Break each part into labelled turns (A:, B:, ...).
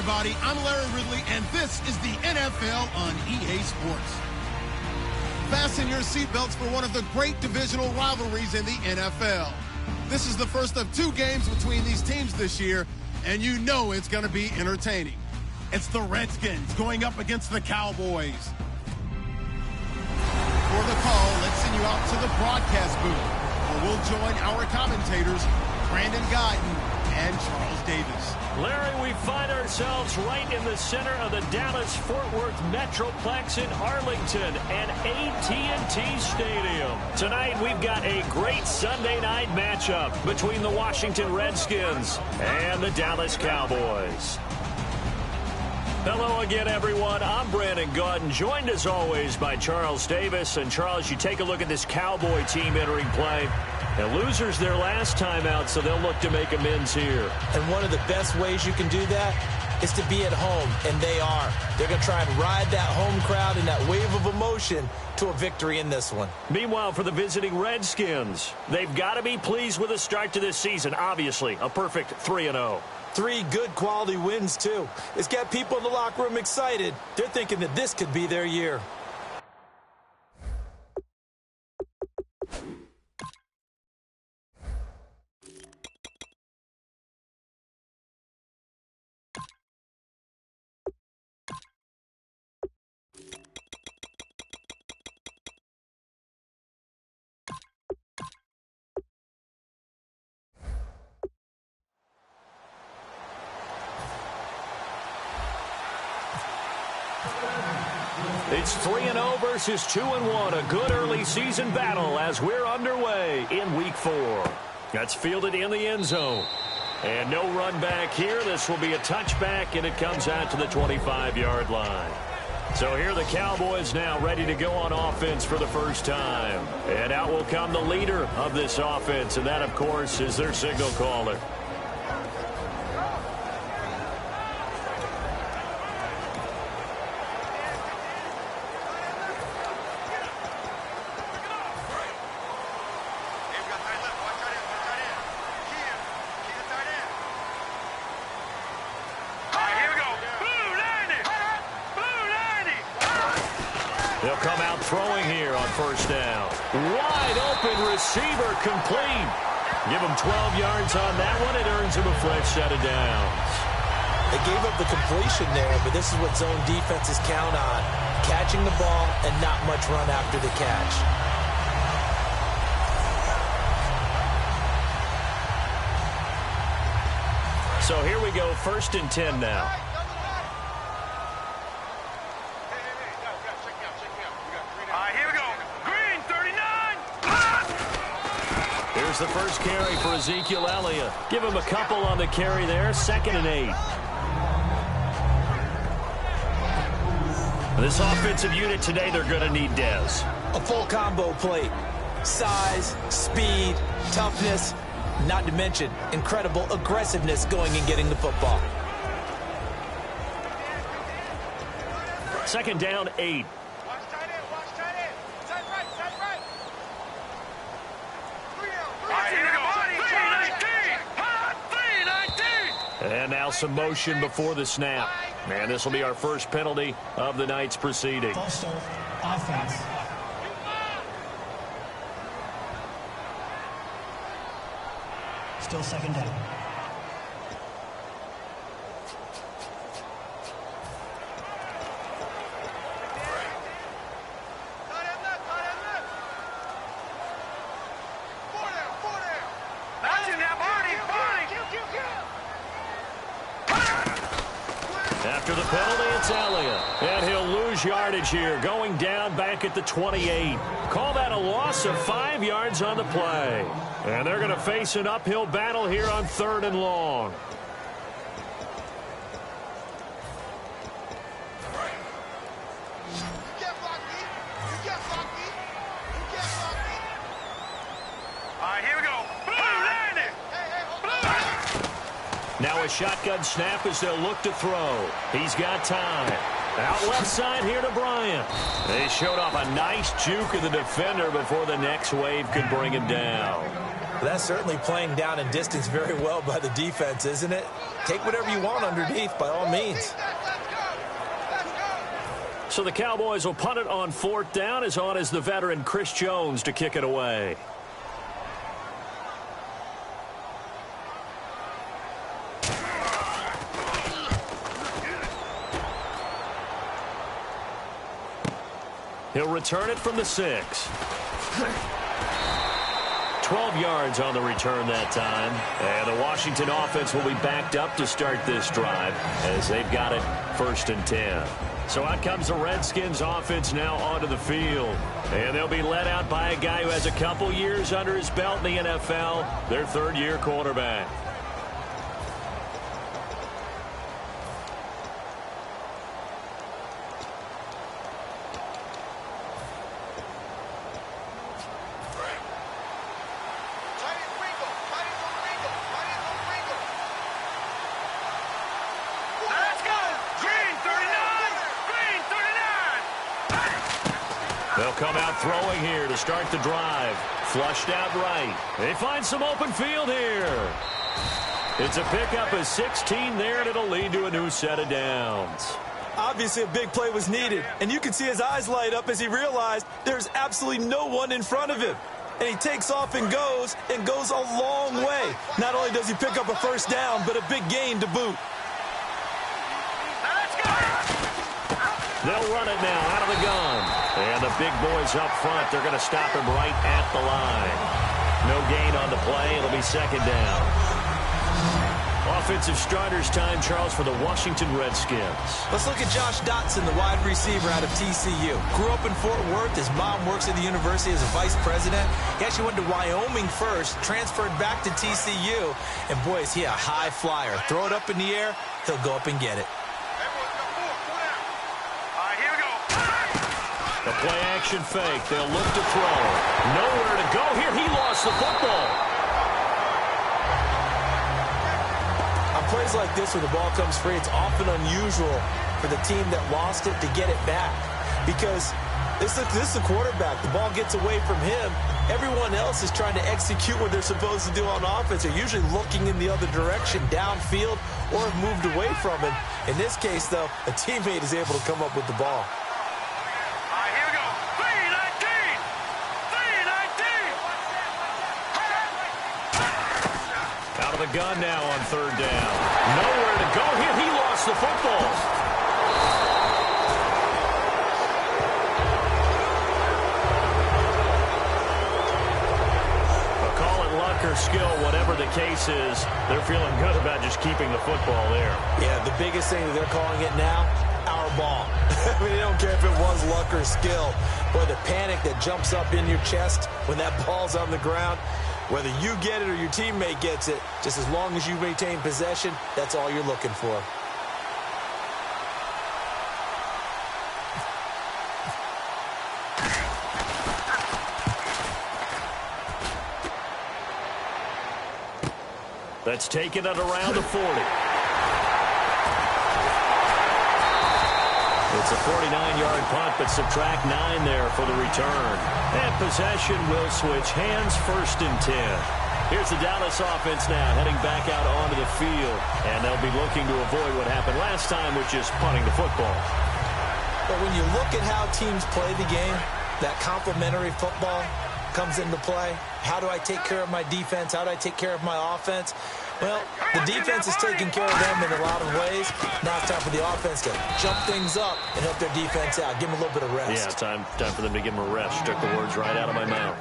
A: everybody. I'm Larry Ridley, and this is the NFL on EA Sports. Fasten your seatbelts for one of the great divisional rivalries in the NFL. This is the first of two games between these teams this year, and you know it's going to be entertaining. It's the Redskins going up against the Cowboys. For the call, let's send you out to the broadcast booth, where we'll join our commentators, Brandon Guyton and Charles Davis.
B: Larry, we find ourselves right in the center of the Dallas-Fort Worth Metroplex in Arlington and AT&T Stadium. Tonight, we've got a great Sunday night matchup between the Washington Redskins and the Dallas Cowboys. Hello again, everyone. I'm Brandon Guyton, joined as always by Charles Davis. And Charles, you take a look at this Cowboy team entering play. And losers their last time out, so they'll look to make amends here.
C: And one of the best ways you can do that is to be at home, and they are. They're going to try and ride that home crowd and that wave of emotion to a victory in this one.
B: Meanwhile, for the visiting Redskins, they've got to be pleased with the start to this season. Obviously, a perfect 3-0.
C: 3 good quality wins, too. It's got people in the locker room excited. They're thinking that this could be their year.
B: It's 3-0 versus 2-1, a good early season battle as we're underway in Week 4. That's fielded in the end zone. And no run back here. This will be a touchback, and it comes out to the 25-yard line. So here the Cowboys now ready to go on offense for the first time. And out will come the leader of this offense, and that, of course, is their signal caller. They'll come out throwing here on first down. Wide open receiver complete. Give him 12 yards on that one. It earns him a fresh set of downs.
C: They gave up the completion there, but this is what zone defenses count on. Catching the ball and not much run after the catch.
B: So here we go, 1st and 10 now. Here's the first carry for Ezekiel Elliott. Give him a couple on the carry there. 2nd and 8. This offensive unit today, they're going to need Dez.
C: A full combo plate. Size, speed, toughness, not to mention incredible aggressiveness going and getting the football.
B: 2nd down, 8. And now some motion before the snap. And this will be our first penalty of the night's proceeding.
D: False start, offense. Still 2nd down.
B: After the penalty, it's Elliott. And he'll lose yardage here, going down back at the 28. Call that a loss of 5 yards on the play. And they're going to face an uphill battle here on 3rd and long. Now a shotgun snap as they'll look to throw. He's got time. Out left side here to Bryant. They showed off a nice juke of the defender before the next wave could bring him down.
C: That's certainly playing down in distance very well by the defense, isn't it? Take whatever you want underneath, by all means.
B: So the Cowboys will punt it on 4th down. As on is the veteran Chris Jones to kick it away. He'll return it from the 6. 12 yards on the return that time. And the Washington offense will be backed up to start this drive as they've got it 1st and 10. So out comes the Redskins offense now onto the field. And they'll be led out by a guy who has a couple years under his belt in the NFL, their 3rd-year quarterback. They'll come out throwing here to start the drive. Flushed out right. They find some open field here. It's a pickup of 16 there, and it'll lead to a new set of downs.
C: Obviously, a big play was needed, and you can see his eyes light up as he realized there's absolutely no one in front of him. And he takes off and goes a long way. Not only does he pick up a 1st down, but a big gain to boot.
B: They'll run it now out of the gun. And the big boys up front, they're going to stop him right at the line. No gain on the play. It'll be 2nd down. Offensive starters time, Charles, for the Washington Redskins.
C: Let's look at Josh Dotson, the wide receiver out of TCU. Grew up in Fort Worth. His mom works at the university as a vice president. He actually went to Wyoming first, transferred back to TCU. And, boy, is he a high flyer. Throw it up in the air, he'll go up and get it.
B: The play-action fake. They'll look to throw. Nowhere to go here. He lost the football.
C: On plays like this where the ball comes free, it's often unusual for the team that lost it to get it back. Because this is the quarterback. The ball gets away from him. Everyone else is trying to execute what they're supposed to do on offense. They're usually looking in the other direction, downfield, or have moved away from him. In this case, though, a teammate is able to come up with the ball.
B: The gun now on 3rd down. Nowhere to go here. He lost the football. A call it luck or skill, whatever the case is, they're feeling good about just keeping the football there.
C: Yeah, the biggest thing that they're calling it now, our ball. I mean, they don't care if it was luck or skill. Boy, the panic that jumps up in your chest when that ball's on the ground, whether you get it or your teammate gets it, just as long as you maintain possession, that's all you're looking for.
B: That's taken at around the 40. It's a 49-yard punt, but subtract 9 there for the return. And possession will switch hands, 1st and 10. Here's the Dallas offense now heading back out onto the field. And they'll be looking to avoid what happened last time, which is punting the football.
C: But when you look at how teams play the game, that complementary football comes into play. How do I take care of my defense? How do I take care of my offense? Well, the defense is taking care of them in a lot of ways. Now it's time for the offense to jump things up and help their defense out. Give them a little bit of rest.
B: Yeah, time for them to give them a rest. Took the words right out of my mouth.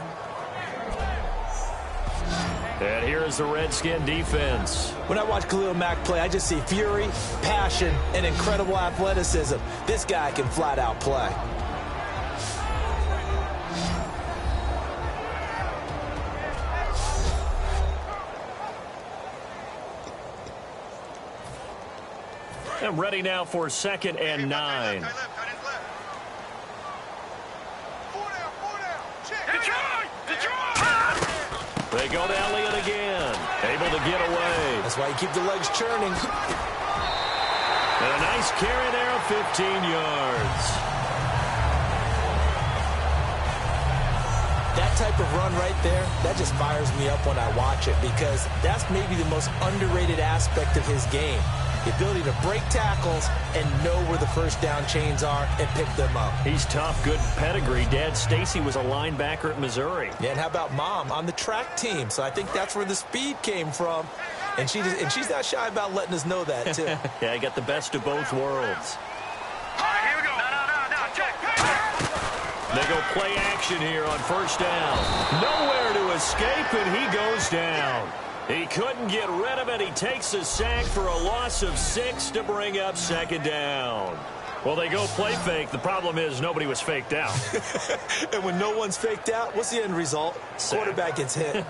B: And here is the Redskin defense.
C: When I watch Khalil Mack play, I just see fury, passion, and incredible athleticism. This guy can flat out play.
B: And ready now for 2nd and 9. They go to Elliott again. Able to get away.
C: That's why you keep the legs churning.
B: And a nice carry there of 15 yards.
C: That type of run right there, that just fires me up when I watch it because that's maybe the most underrated aspect of his game. The ability to break tackles and know where the first down chains are and pick them up.
B: He's tough, good pedigree. Dad, Stacy, was a linebacker at Missouri.
C: Yeah, and how about Mom on the track team? So I think that's where the speed came from. And she's not shy about letting us know that, too.
B: Yeah, he got the best of both worlds.
E: All right, here we go. No, check.
B: They go play action here on first down. Nowhere to escape, and he goes down. He couldn't get rid of it. He takes a sack for a loss of 6 to bring up second down. Well, they go play fake. The problem is nobody was faked out.
C: And when no one's faked out, what's the end result?
B: Sack.
C: Quarterback gets hit.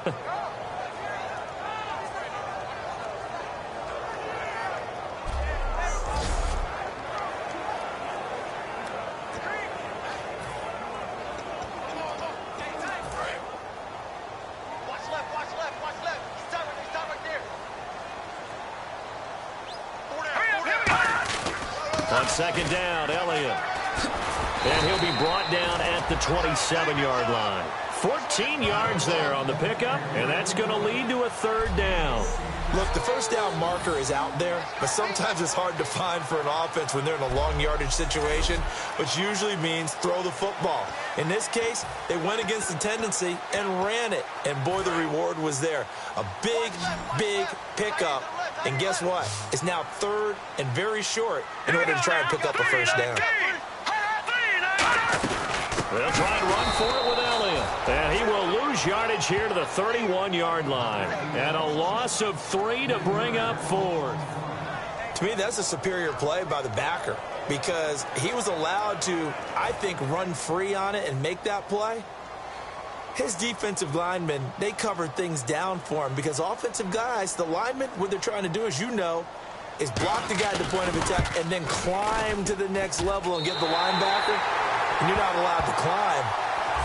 B: On second down, Elliott. And he'll be brought down at the 27-yard line. 14 yards there on the pickup, and that's going to lead to a third down.
C: Look, the first down marker is out there, but sometimes it's hard to find for an offense when they're in a long yardage situation, which usually means throw the football. In this case, they went against the tendency and ran it, and boy, the reward was there. A big, big pickup, and guess what? It's now third and very short in order to try and pick up a first down.
B: They'll try and run for it with Elliott. And he will lose yardage here to the 31-yard line. And a loss of 3 to bring up fourth.
C: To me, that's a superior play by the backer because he was allowed to, I think, run free on it and make that play. His defensive linemen, they covered things down for him because offensive guys, the linemen, what they're trying to do, as you know, is block the guy at the point of attack and then climb to the next level and get the linebacker. And you're not allowed to climb.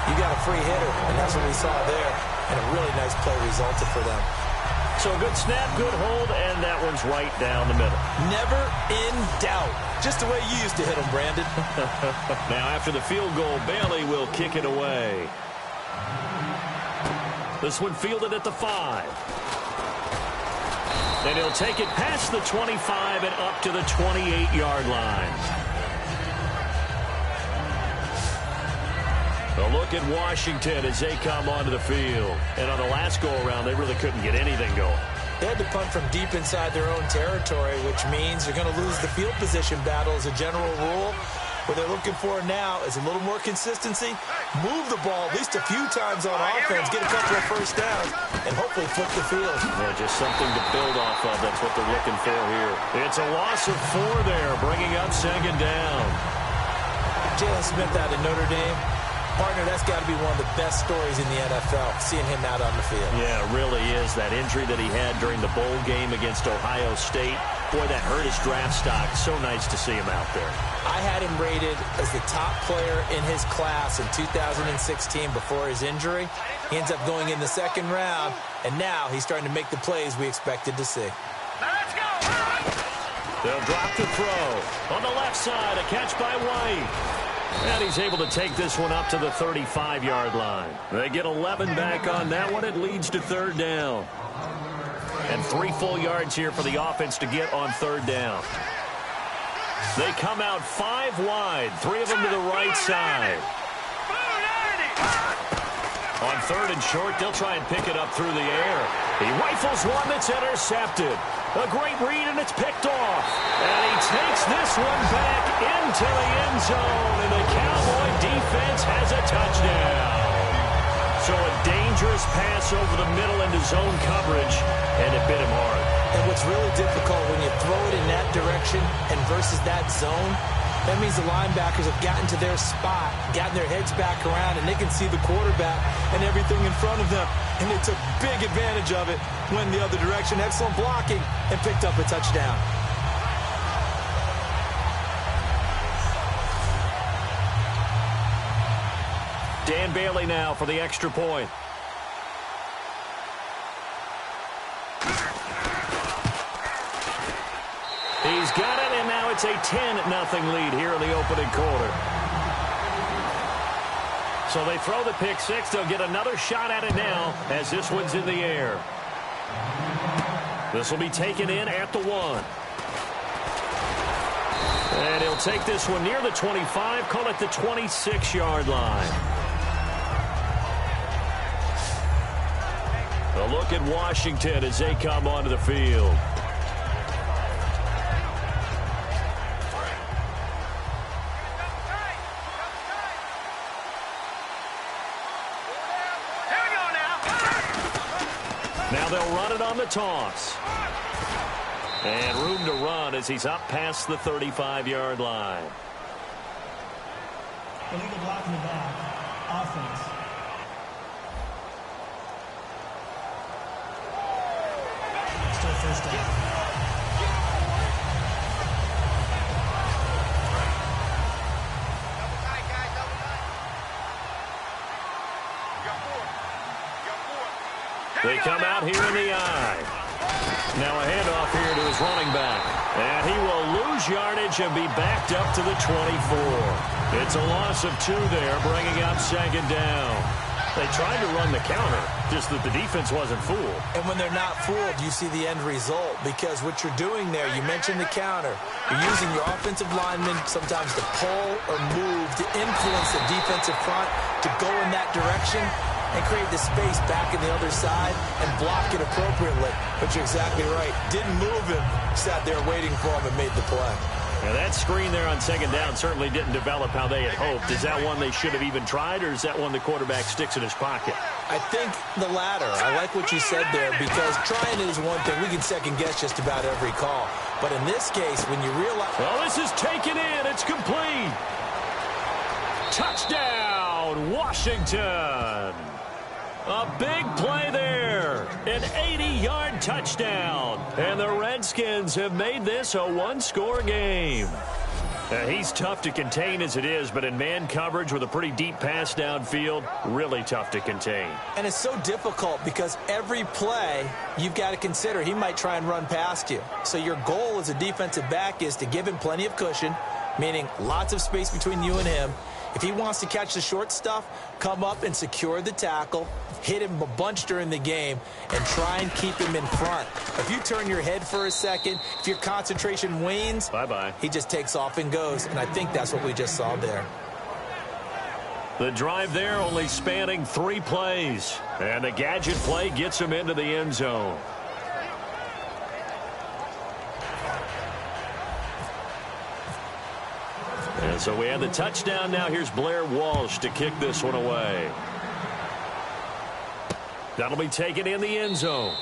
C: You got a free hitter, and that's what we saw there. And a really nice play resulted for them.
B: So a good snap, good hold, and that one's right down the middle.
C: Never in doubt. Just the way you used to hit them, Brandon.
B: Now after the field goal, Bailey will kick it away. This one fielded at the 5. And he'll take it past the 25 and up to the 28-yard line. A look at Washington as they come onto the field. And on the last go-around, they really couldn't get anything going.
C: They had to punt from deep inside their own territory, which means they're going to lose the field position battle as a general rule. What they're looking for now is a little more consistency, move the ball at least a few times on offense, get a couple of first downs, and hopefully flip the field.
B: Yeah, just something to build off of. That's what they're looking for here. It's a loss of 4 there, bringing up second down.
C: Jalen Smith out of Notre Dame. Partner, that's got to be one of the best stories in the NFL, seeing him out on the field.
B: Yeah, it really is. That injury that he had during the bowl game against Ohio State, boy, that hurt his draft stock. So nice to see him out there.
C: I had him rated as the top player in his class in 2016 before his injury. He ends up going in the second round, and now he's starting to make the plays we expected to see.
E: Let's go!
B: They'll drop the throw. On the left side, a catch by White. And he's able to take this one up to the 35-yard line. They get 11 back on that one. It leads to third down. And 3 full yards here for the offense to get on third down. They come out 5 wide, 3 of them to the right side. On third and short, they'll try and pick it up through the air. He rifles one that's intercepted. A great read, and it's picked off. And he takes this one back into the end zone, and the Cowboy defense has a touchdown. So a dangerous pass over the middle into zone coverage, and it bit him hard.
C: And what's really difficult when you throw it in that direction and versus that zone, that means the linebackers have gotten to their spot, gotten their heads back around, and they can see the quarterback and everything in front of them. And they took big advantage of it, went the other direction, excellent blocking, and picked up a touchdown.
B: Dan Bailey now for the extra point. He's got it, and now it's a 10-0 lead here in the opening quarter. So they throw the pick six. They'll get another shot at it now as this one's in the air. This will be taken in at the 1. And he'll take this one near the 25, call it the 26-yard line. A look at Washington as they come onto the field. Now they'll run it on the toss. And room to run as he's up past the 35-yard line.
D: Illegal block in the back. Offense. Still first down.
B: They come out here in the eye. Now a handoff here to his running back. And he will lose yardage and be backed up to the 24. It's a loss of 2 there, bringing up second down. They tried to run the counter, just that the defense wasn't fooled.
C: And when they're not fooled, you see the end result. Because what you're doing there, you mentioned the counter. You're using your offensive linemen sometimes to pull or move to influence the defensive front to go in that direction and create the space back in the other side and block it appropriately. But you're exactly right. Didn't move him. Sat there waiting for him and made the play.
B: Now that screen there on second down certainly didn't develop how they had hoped. Is that one they should have even tried, or is that one the quarterback sticks in his pocket?
C: I think the latter. I like what you said there, because trying it is one thing. We can second-guess just about every call. But in this case, when you realize...
B: Well, this is taken in. It's complete. Touchdown, Washington. A big play there. An 80-yard touchdown. And the Redskins have made this a one-score game. He's tough to contain as it is, but in man coverage with a pretty deep pass downfield, really tough to contain.
C: And it's so difficult because every play you've got to consider he might try and run past you. So your goal as a defensive back is to give him plenty of cushion, meaning lots of space between you and him. If he wants to catch the short stuff, come up and secure the tackle, hit him a bunch during the game, and try and keep him in front. If you turn your head for a second, if your concentration wanes,
B: bye-bye.
C: He just takes off and goes, and I think that's what we just saw there.
B: The drive there only spanning 3 plays, and the gadget play gets him into the end zone. And so we have the touchdown now. Here's Blair Walsh to kick this one away. That'll be taken in the end zone.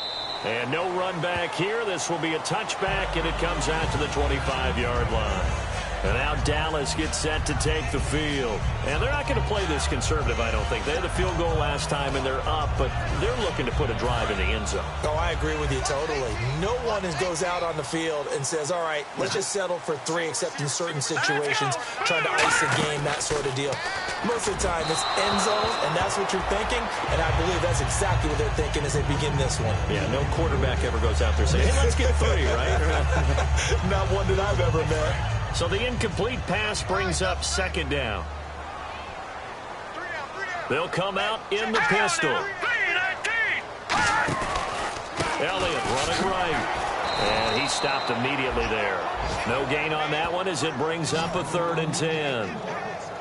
B: And no run back here. This will be a touchback, and it comes out to the 25-yard line. And now Dallas gets set to take the field. And they're not going to play this conservative, I don't think. They had a field goal last time, and they're up, but they're looking to put a drive in the end zone.
C: Oh, I agree with you totally. No one goes out on the field and says, all right, let's just settle for 3, except in certain situations, trying to ice a game, that sort of deal. Most of the time, it's end zone, and that's what you're thinking, and I believe that's exactly what they're thinking as they begin this one.
B: Yeah, no quarterback ever goes out there saying, hey, let's get 3, right?
C: Not one that I've ever met.
B: So the incomplete pass brings up second down. They'll come out in the pistol. Elliott running right. And he stopped immediately there. No gain on that one as it brings up a 3rd and 10.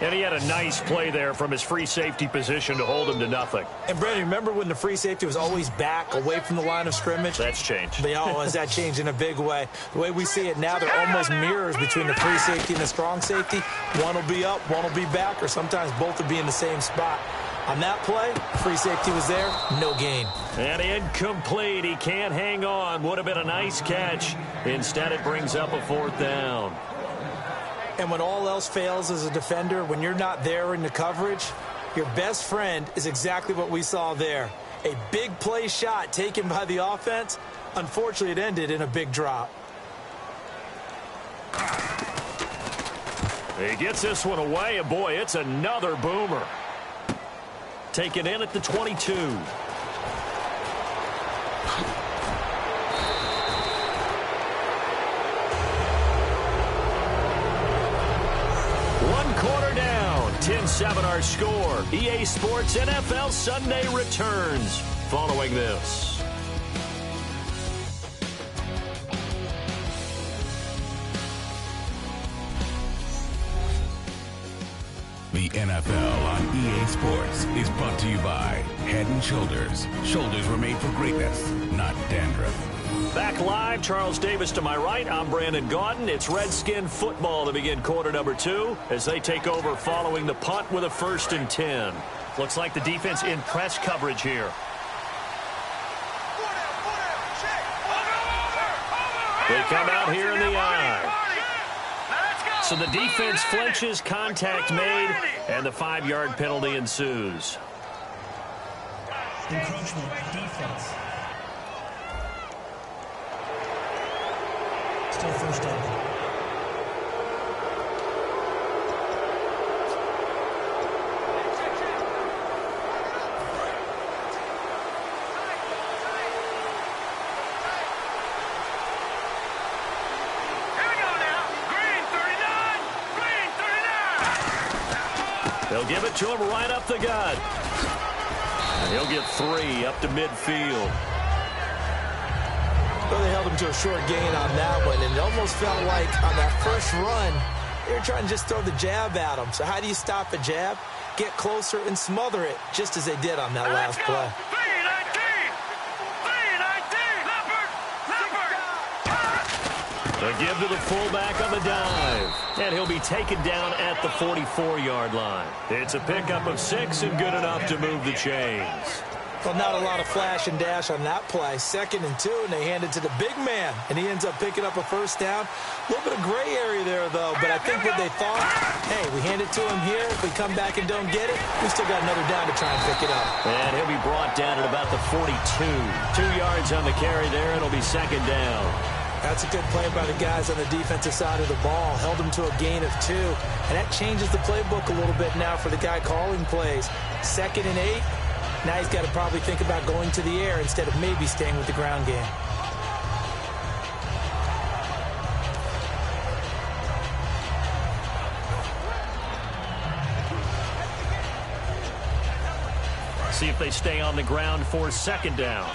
B: And he had a nice play there from his free safety position to hold him to nothing.
C: And, Brandon, remember when the free safety was always back away from the line of scrimmage?
B: That's changed.
C: Has that changed in a big way? The way we see it now, they're almost mirrors between the free safety and the strong safety. One will be up, one will be back, or sometimes both will be in the same spot. On that play, free safety was there, no gain.
B: And incomplete. He can't hang on. Would have been a nice catch. Instead, it brings up a 4th down.
C: And when all else fails as a defender, when you're not there in the coverage, your best friend is exactly what we saw there. A big play shot taken by the offense. Unfortunately, it ended in a big drop.
B: He gets this one away, and boy, it's another boomer. Taken in at the 22. One quarter down. 10-7 our score. EA Sports NFL Sunday returns following this.
F: The NFL on EA Sports is brought to you by Head & Shoulders. Shoulders were made for greatness, not dandruff.
B: Back live, Charles Davis to my right. I'm Brandon Gaudin. It's Redskin football to begin quarter number 2 as they take over following the punt with a 1st and 10. Looks like the defense in press coverage here. They come out here in the eye. So the defense flinches, contact made, and the 5-yard penalty ensues.
D: Encroachment, defense. Still 1st down.
B: They'll give it to him right up the gut. And he'll get 3 up to midfield.
C: Well, they held him to a short gain on that one, and it almost felt like on that first run, they were trying to just throw the jab at him. So how do you stop a jab? Get closer and smother it, just as they did on that last play.
B: They give to the fullback on the dive. And he'll be taken down at the 44-yard line. It's a pickup of 6 and good enough to move the chains.
C: Well, not a lot of flash and dash on that play. 2nd and 2, and they hand it to the big man. And he ends up picking up a 1st down. A little bit of gray area there, though. But I think what they thought, hey, we hand it to him here. If we come back and don't get it, we still got another down to try and pick it up.
B: And he'll be brought down at about the 42. 2 yards on the carry there. It'll be 2nd down.
C: That's a good play by the guys on the defensive side of the ball. Held them to a gain of 2. And that changes the playbook a little bit now for the guy calling plays. 2nd and 8. Now he's got to probably think about going to the air instead of maybe staying with the ground game.
B: See if they stay on the ground for 2nd down.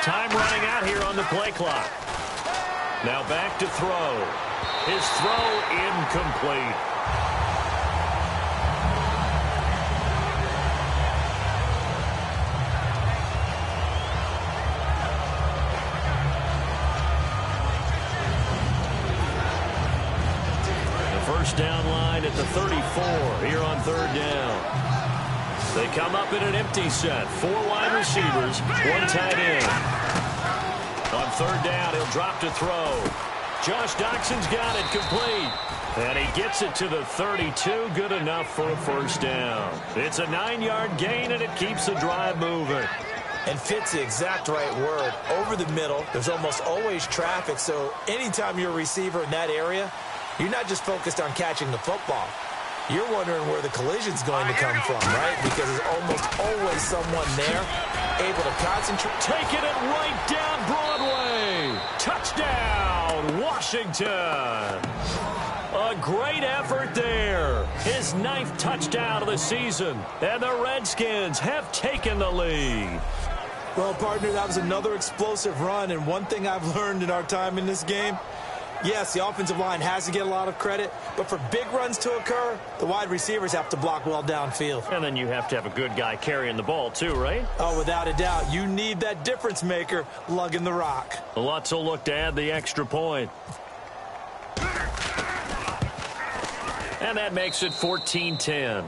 B: Time running out here on the play clock. Now back to throw. His throw incomplete. The 1st down line at the 34 here on 3rd down. They come up in an empty set. 4 wide receivers, 1 tight end. On 3rd down, he'll drop to throw. Josh Doxson's got it complete. And he gets it to the 32. Good enough for a 1st down. It's a 9-yard gain, and it keeps the drive moving.
C: And fits the exact right word. Over the middle, there's almost always traffic. So anytime you're a receiver in that area, you're not just focused on catching the football. You're wondering where the collision's going to come from, right? Because there's almost always someone there able to concentrate.
B: Taking it right down Broadway. Touchdown, Washington. A great effort there. His 9th touchdown of the season. And the Redskins have taken the lead.
C: Well, partner, that was another explosive run. And one thing I've learned in our time in this game, yes, the offensive line has to get a lot of credit, but for big runs to occur, the wide receivers have to block well downfield.
B: And then you have to have a good guy carrying the ball too, right?
C: Oh, without a doubt. You need that difference maker lugging the rock.
B: Lutz will look to add the extra point. And that makes it 14-10.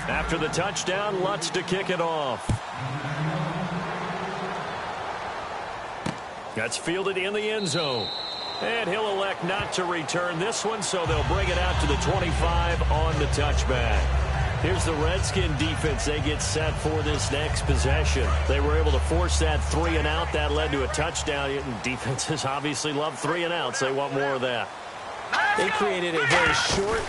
B: After the touchdown, Lutz to kick it off. That's fielded in the end zone. And he'll elect not to return this one, so they'll bring it out to the 25 on the touchback. Here's the Redskin defense. They get set for this next possession. They were able to force that 3 and out. That led to a touchdown. Defenses obviously love 3 and outs. They want more of that.
C: They created a very short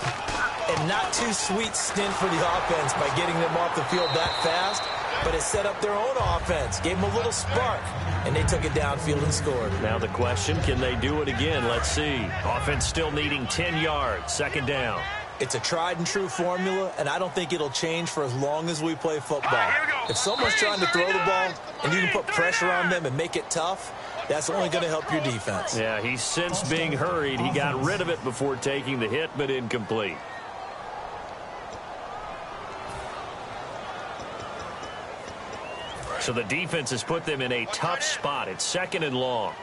C: And not too sweet stint for the offense by getting them off the field that fast, but it set up their own offense, gave them a little spark, and they took it downfield and scored.
B: Now the question, can they do it again? Let's see. Offense still needing 10 yards, second down.
C: It's a tried-and-true formula, and I don't think it'll change for as long as we play football. If someone's trying to throw the ball and you can put pressure on them and make it tough, that's only going to help your defense.
B: Yeah, he's since being hurried. He got rid of it before taking the hit, but incomplete. So the defense has put them in a tough spot. It's second and long.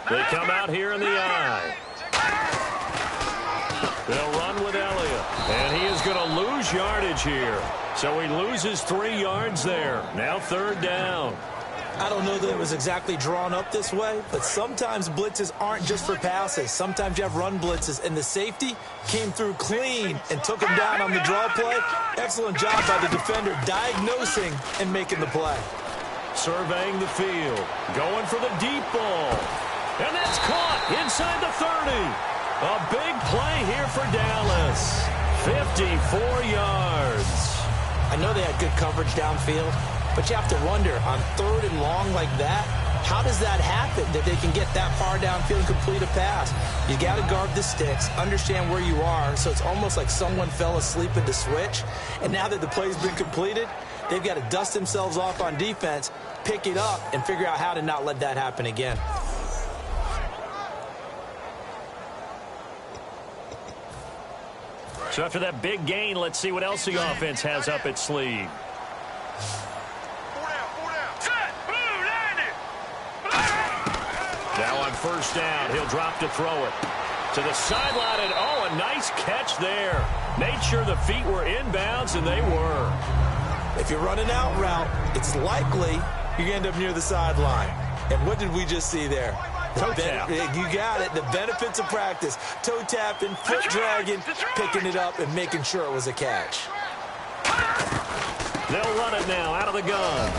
B: They come out here in the eye. They'll run with Elliott. And he is going to lose yardage here. So he loses 3 yards there. Now third down.
C: I don't know that it was exactly drawn up this way, but sometimes blitzes aren't just for passes. Sometimes you have run blitzes, and the safety came through clean and took him down on the draw play. Excellent job by the defender diagnosing and making the play.
B: Surveying the field. Going for the deep ball. And that's caught inside the 30. A big play here for Dallas. 54 yards.
C: I know they had good coverage downfield, but you have to wonder, on third and long like that, how does that happen, that they can get that far downfield and complete a pass? You got to guard the sticks, understand where you are, so it's almost like someone fell asleep at the switch, and now that the play's been completed, they've got to dust themselves off on defense, pick it up, and figure out how to not let that happen again.
B: So after that big gain, let's see what else the offense has up its sleeve. Now on first down, he'll drop to throw it. To the sideline, and oh, a nice catch there. Made sure the feet were inbounds, and they were.
C: If you're running out route, it's likely you end up near the sideline. And what did we just see there?
B: Toe tap.
C: You got it. The benefits of practice. Toe tapping, foot dragging, picking it up, and making sure it was a catch.
B: They'll run it now out of the gun.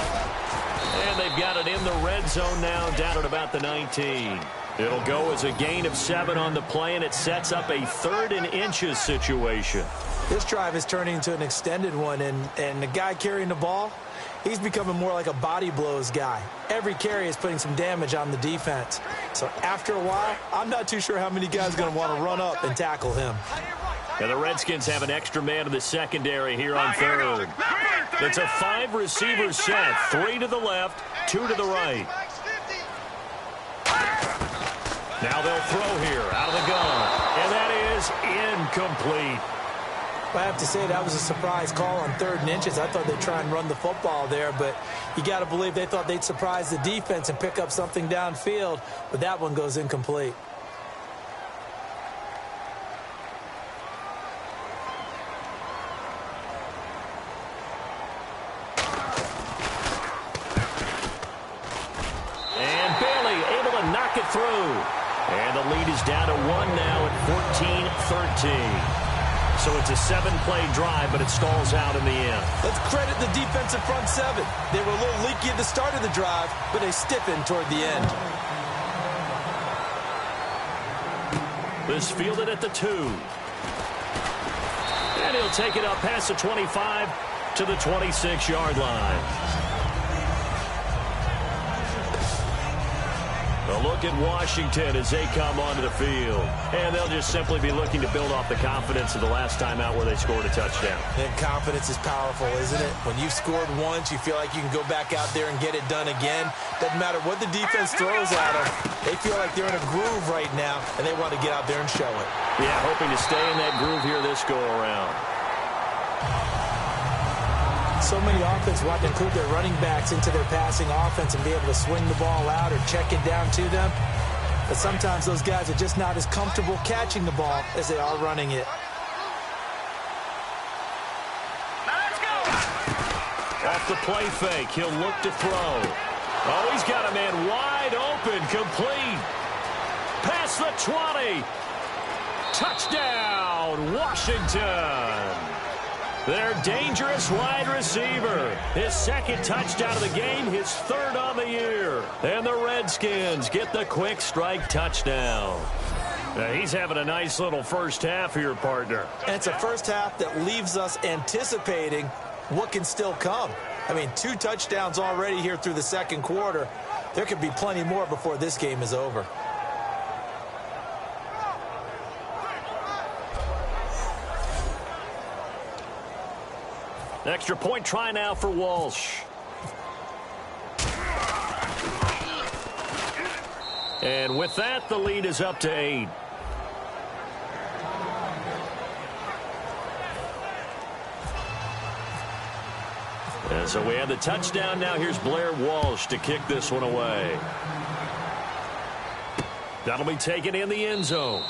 B: And they've got it in the red zone now, down at about the 19. It'll go as a gain of 7 on the play, and it sets up a 3rd and inches situation.
C: This drive is turning into an extended one, and the guy carrying the ball, he's becoming more like a body blows guy. Every carry is putting some damage on the defense. So after a while, I'm not too sure how many guys are going to want to run up and tackle him.
B: Now the Redskins have an extra man in the secondary here on third. It's a 5-receiver set. 3 to the left, 2 to the right. Now they'll throw here out of the gun. And that is incomplete.
C: I have to say that was a surprise call on 3rd and inches. I thought they'd try and run the football there, but you got to believe they thought they'd surprise the defense and pick up something downfield, but that one goes incomplete.
B: And Bailey able to knock it through. And the lead is down to 1 now at 14-13. So it's a 7-play drive, but it stalls out in the end.
C: Let's credit the defensive front 7. They were a little leaky at the start of the drive, but they stiffened toward the end.
B: This fielded at the 2. And he'll take it up past the 25 to the 26-yard line. A look at Washington as they come onto the field. And they'll just simply be looking to build off the confidence of the last time out where they scored a touchdown.
C: And confidence is powerful, isn't it? When you've scored once, you feel like you can go back out there and get it done again. Doesn't matter what the defense throws at them. They feel like they're in a groove right now, and they want to get out there and show it.
B: Yeah, hoping to stay in that groove here this go-around.
C: So many offenses want to include their running backs into their passing offense and be able to swing the ball out or check it down to them. But sometimes those guys are just not as comfortable catching the ball as they are running it.
E: Let's go.
B: Off the play fake, he'll look to throw. Oh, he's got a man wide open, complete. Past the 20. Touchdown, Washington. Their dangerous wide receiver. His 2nd touchdown of the game, his 3rd on the year. And the Redskins get the quick strike touchdown. He's having a nice little first half here, partner.
C: And it's a first half that leaves us anticipating what can still come. I mean, 2 touchdowns already here through the second quarter. There could be plenty more before this game is over.
B: Extra point try now for Walsh. And with that, the lead is up to 8. And so we have the touchdown. Now here's Blair Walsh to kick this one away. That'll be taken in the end zone.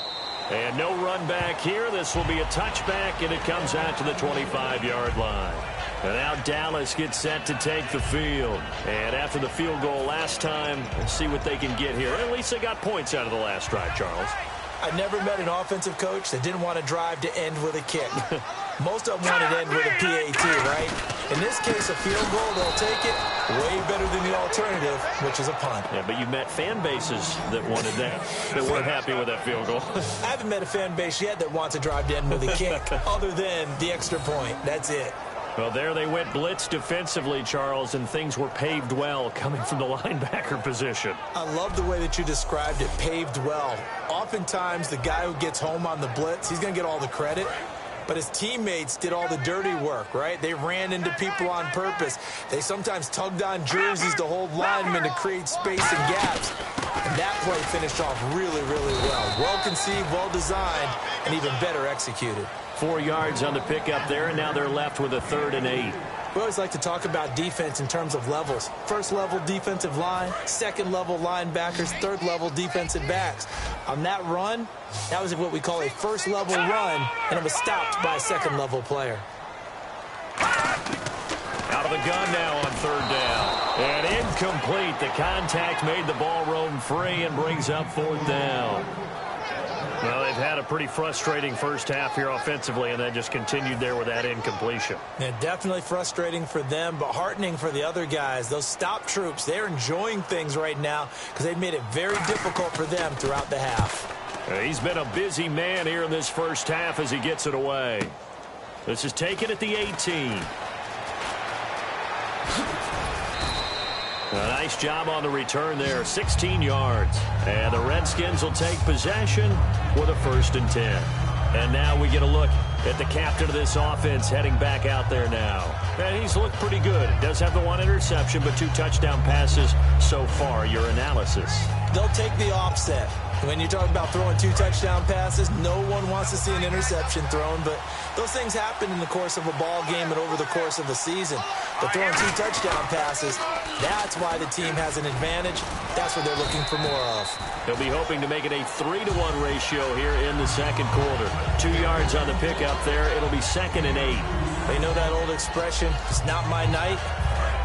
B: And no run back here. This will be a touchback, and it comes out to the 25-yard line. And now Dallas gets set to take the field. And after the field goal last time, we'll see what they can get here. At least they got points out of the last drive, Charles.
C: I never met an offensive coach that didn't want to drive to end with a kick. Most of them want to end with a PAT, right? In this case, a field goal, they'll take it way better than the alternative, which is a punt.
B: Yeah, but you met fan bases that wanted that, that weren't happy with that field goal.
C: I haven't met a fan base yet that wants to drive to end with a kick other than the extra point. That's it.
B: Well, there they went blitz defensively, Charles, and things were paved well coming from the linebacker position.
C: I love the way that you described it, paved well. Oftentimes, the guy who gets home on the blitz, he's going to get all the credit. But his teammates did all the dirty work, right? They ran into people on purpose. They sometimes tugged on jerseys to hold linemen to create space and gaps. And that play finished off really, really well. Well conceived, well designed, and even better executed.
B: 4 yards on the pickup there, and now they're left with a 3rd and 8.
C: We always like to talk about defense in terms of levels. First level defensive line, second level linebackers, third level defensive backs. On that run, that was what we call a first level run, and it was stopped by a second level player.
B: Out of the gun now on 3rd down. And incomplete. The contact made the ball roam free and brings up 4th down. Well, they've had a pretty frustrating first half here offensively, and then just continued there with that incompletion.
C: Yeah, definitely frustrating for them, but heartening for the other guys. Those stop troops, they're enjoying things right now because they've made it very difficult for them throughout the half.
B: He's been a busy man here in this first half as he gets it away. This is taken at the 18. A nice job on the return there, 16 yards. And the Redskins will take possession with a 1st and 10. And now we get a look at the captain of this offense heading back out there now. And he's looked pretty good. Does have the 1 interception, but 2 touchdown passes so far. Your analysis?
C: They'll take the offset. When you talk about throwing 2 touchdown passes, no one wants to see an interception thrown, but those things happen in the course of a ball game and over the course of a season. But throwing 2 touchdown passes, that's why the team has an advantage. That's what they're looking for more of.
B: They'll be hoping to make it a 3-to-1 ratio here in the second quarter. 2 yards on the pickup there. It'll be 2nd and 8.
C: They know that old expression, it's not my night.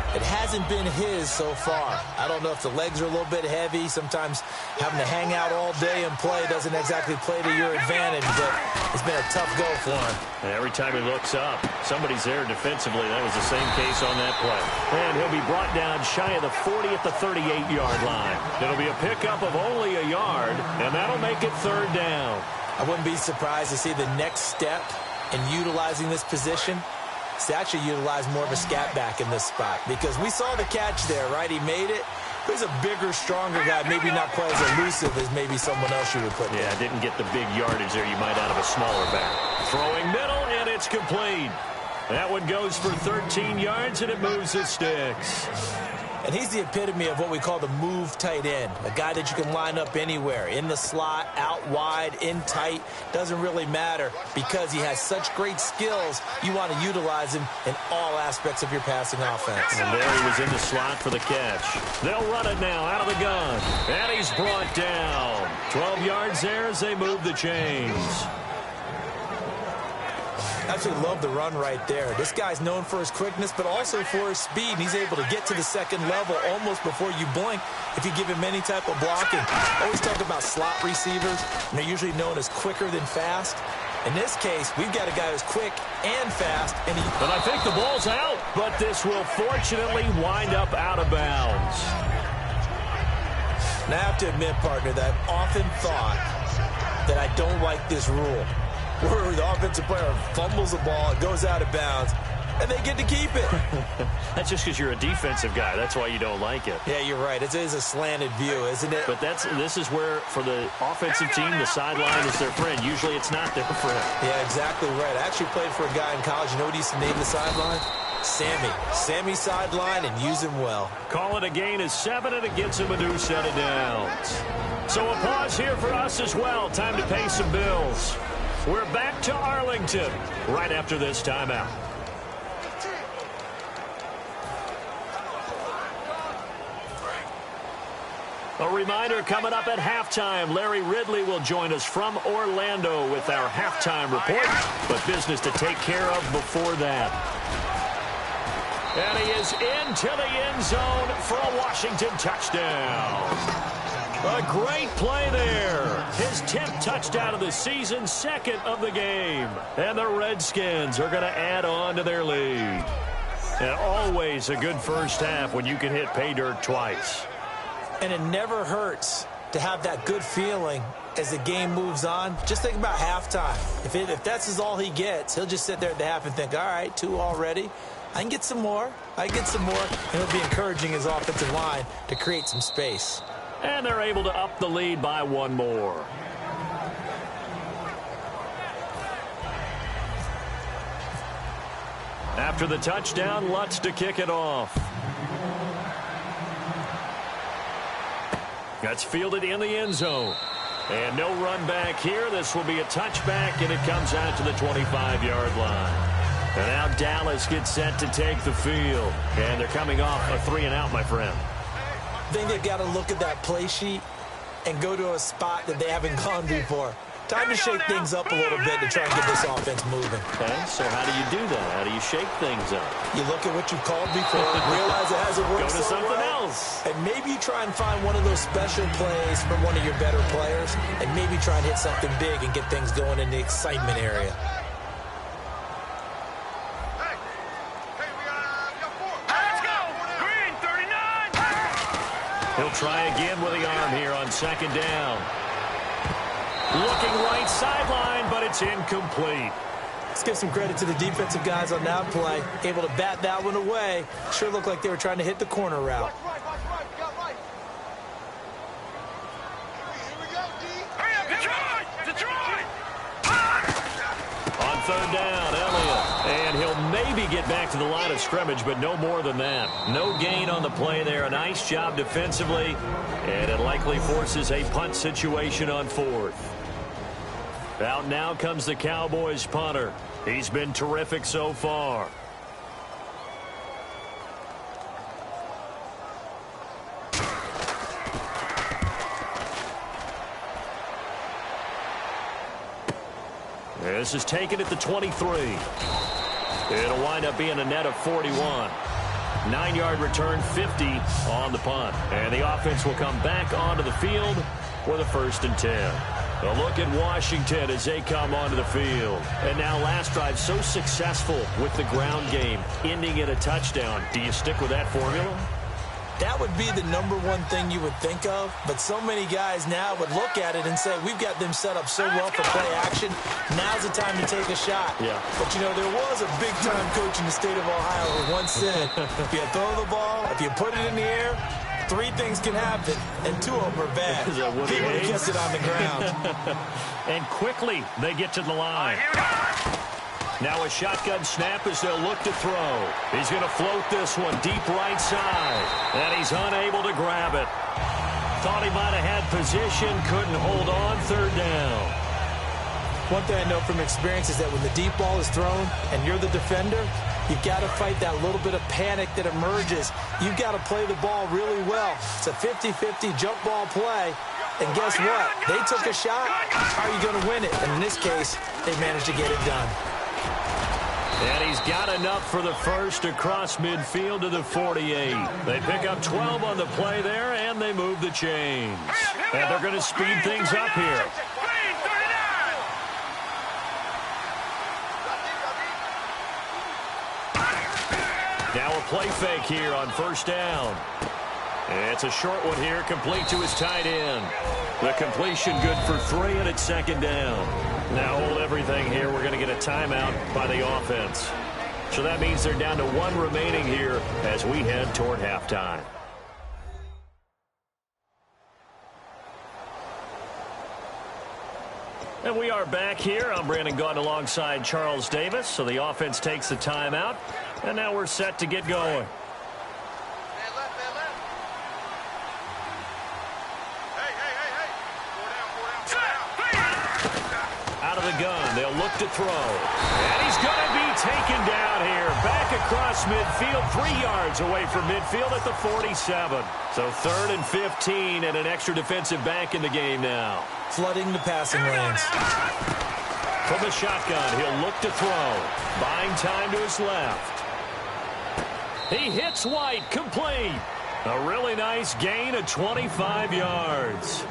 C: It hasn't been his so far. I don't know if the legs are a little bit heavy. Sometimes having to hang out all day and play doesn't exactly play to your advantage, but it's been a tough go for him.
B: And every time he looks up, somebody's there defensively. That was the same case on that play. And he'll be brought down shy of the 40 at the 38-yard line. It'll be a pickup of only a yard, and that'll make it 3rd down.
C: I wouldn't be surprised to see the next step in utilizing this position. To actually utilize more of a scat back in this spot, because we saw the catch there, right? He made it. He's a bigger, stronger guy, maybe not quite as elusive as maybe someone else you would put there.
B: Yeah, didn't get the big yardage there you might out of a smaller back. Throwing middle, and it's complete. That one goes for 13 yards, and it moves the sticks.
C: And he's the epitome of what we call the move tight end, a guy that you can line up anywhere, in the slot, out wide, in tight, doesn't really matter, because he has such great skills, you want to utilize him in all aspects of your passing offense.
B: And there he was in the slot for the catch. They'll run it now out of the gun, and he's brought down. 12 yards there as they move the chains.
C: I absolutely love the run right there. This guy's known for his quickness, but also for his speed. And he's able to get to the second level almost before you blink if you give him any type of blocking. Always talk about slot receivers, and they're usually known as quicker than fast. In this case, we've got a guy who's quick and fast.
B: But I think the ball's out, but this will fortunately wind up out of bounds.
C: And I have to admit, partner, that I've often thought that I don't like this rule, where the offensive player fumbles the ball, it goes out of bounds, and they get to keep it.
B: That's just because you're a defensive guy. That's why you don't like it.
C: Yeah, you're right. It is a slanted view, isn't it?
B: But this is where, for the offensive team, the sideline is their friend. Usually it's not their friend.
C: Yeah, exactly right. I actually played for a guy in college. You know what he used to name the sideline? Sammy. Sammy sideline, and use him well.
B: Call it a gain of 7, and it gets him a new set of downs. So a pause here for us as well. Time to pay some bills. We're back to Arlington right after this timeout. A reminder coming up at halftime. Larry Ridley will join us from Orlando with our halftime report, but business to take care of before that. And he is into the end zone for a Washington touchdown. A great play there. His 10th touchdown of the season, 2nd of the game. And the Redskins are going to add on to their lead. And always a good first half when you can hit pay dirt twice.
C: And it never hurts to have that good feeling as the game moves on. Just think about halftime. If that's all he gets, he'll just sit there at the half and think, all right, 2 already. I can get some more. And he'll be encouraging his offensive line to create some space.
B: And they're able to up the lead by 1 more. After the touchdown, Lutz to kick it off. That's fielded in the end zone. And no run back here. This will be a touchback, and it comes out to the 25-yard line. And now Dallas gets set to take the field. And they're coming off a 3-and-out, my friend.
C: I think they've got to look at that play sheet and go to a spot that they haven't gone before. Time to shake things up a little bit to try and get this offense moving.
B: Okay, so how do you do that? How do you shake things up?
C: You look at what you called before, realize it hasn't worked
B: Go to
C: so
B: something
C: well,
B: else.
C: and maybe you try and find one of those special plays from one of your better players, and maybe try and hit something big and get things going in the excitement area.
B: He'll try again with the arm here on 2nd down. Looking right sideline, but it's incomplete.
C: Let's give some credit to the defensive guys on that play. Able to bat that one away. Sure looked like they were trying to hit the corner route.
B: On 3rd down, Elliott. And he'll maybe get back to the line of scrimmage, but no more than that. No gain on the play there. A nice job defensively. And it likely forces a punt situation on 4th. Out now comes the Cowboys punter. He's been terrific so far. This is taken at the 23. It'll wind up being a net of 41. 9-yard return, 50 on the punt. And the offense will come back onto the field with a 1st and 10. A look at Washington as they come onto the field. And now last drive so successful with the ground game, ending in a touchdown. Do you stick with that formula?
C: That would be the #1 thing you would think of, but so many guys now would look at it and say, we've got them set up so well for play action. Now's the time to take a shot.
B: Yeah.
C: But, you know, there was a big-time coach in the state of Ohio who once said, if you throw the ball, if you put it in the air, 3 things can happen, and 2 of them are bad. People who gets it on the ground.
B: And quickly they get to the line. Now a shotgun snap as they'll look to throw. He's going to float this one deep right side. And he's unable to grab it. Thought he might have had position, couldn't hold on. 3rd down.
C: One thing I know from experience is that when the deep ball is thrown and you're the defender, you've got to fight that little bit of panic that emerges. You've got to play the ball really well. It's a 50-50 jump ball play. And guess what? They took a shot. How are you going to win it? And in this case, they managed to get it done.
B: And he's got enough for the 1st across midfield to the 48. They pick up 12 on the play there, and they move the chains. And they're going to speed things up here. Now a play fake here on 1st down. It's a short one here, complete to his tight end. The completion good for 3, and it's second down. Now hold everything here. We're going to get a timeout by the offense. So that means they're down to 1 remaining here as we head toward halftime. And we are back here. I'm Brandon Gaudin alongside Charles Davis. So the offense takes the timeout. And now we're set to get going. Out of the gun, they'll look to throw. And he's going to be taken down here. Back across midfield, 3 yards away from midfield at the 47. So 3rd and 15 and an extra defensive back in the game now.
C: Flooding the passing lanes.
B: From the shotgun, he'll look to throw. Buying time to his left. He hits White, complete. A really nice gain of 25 yards.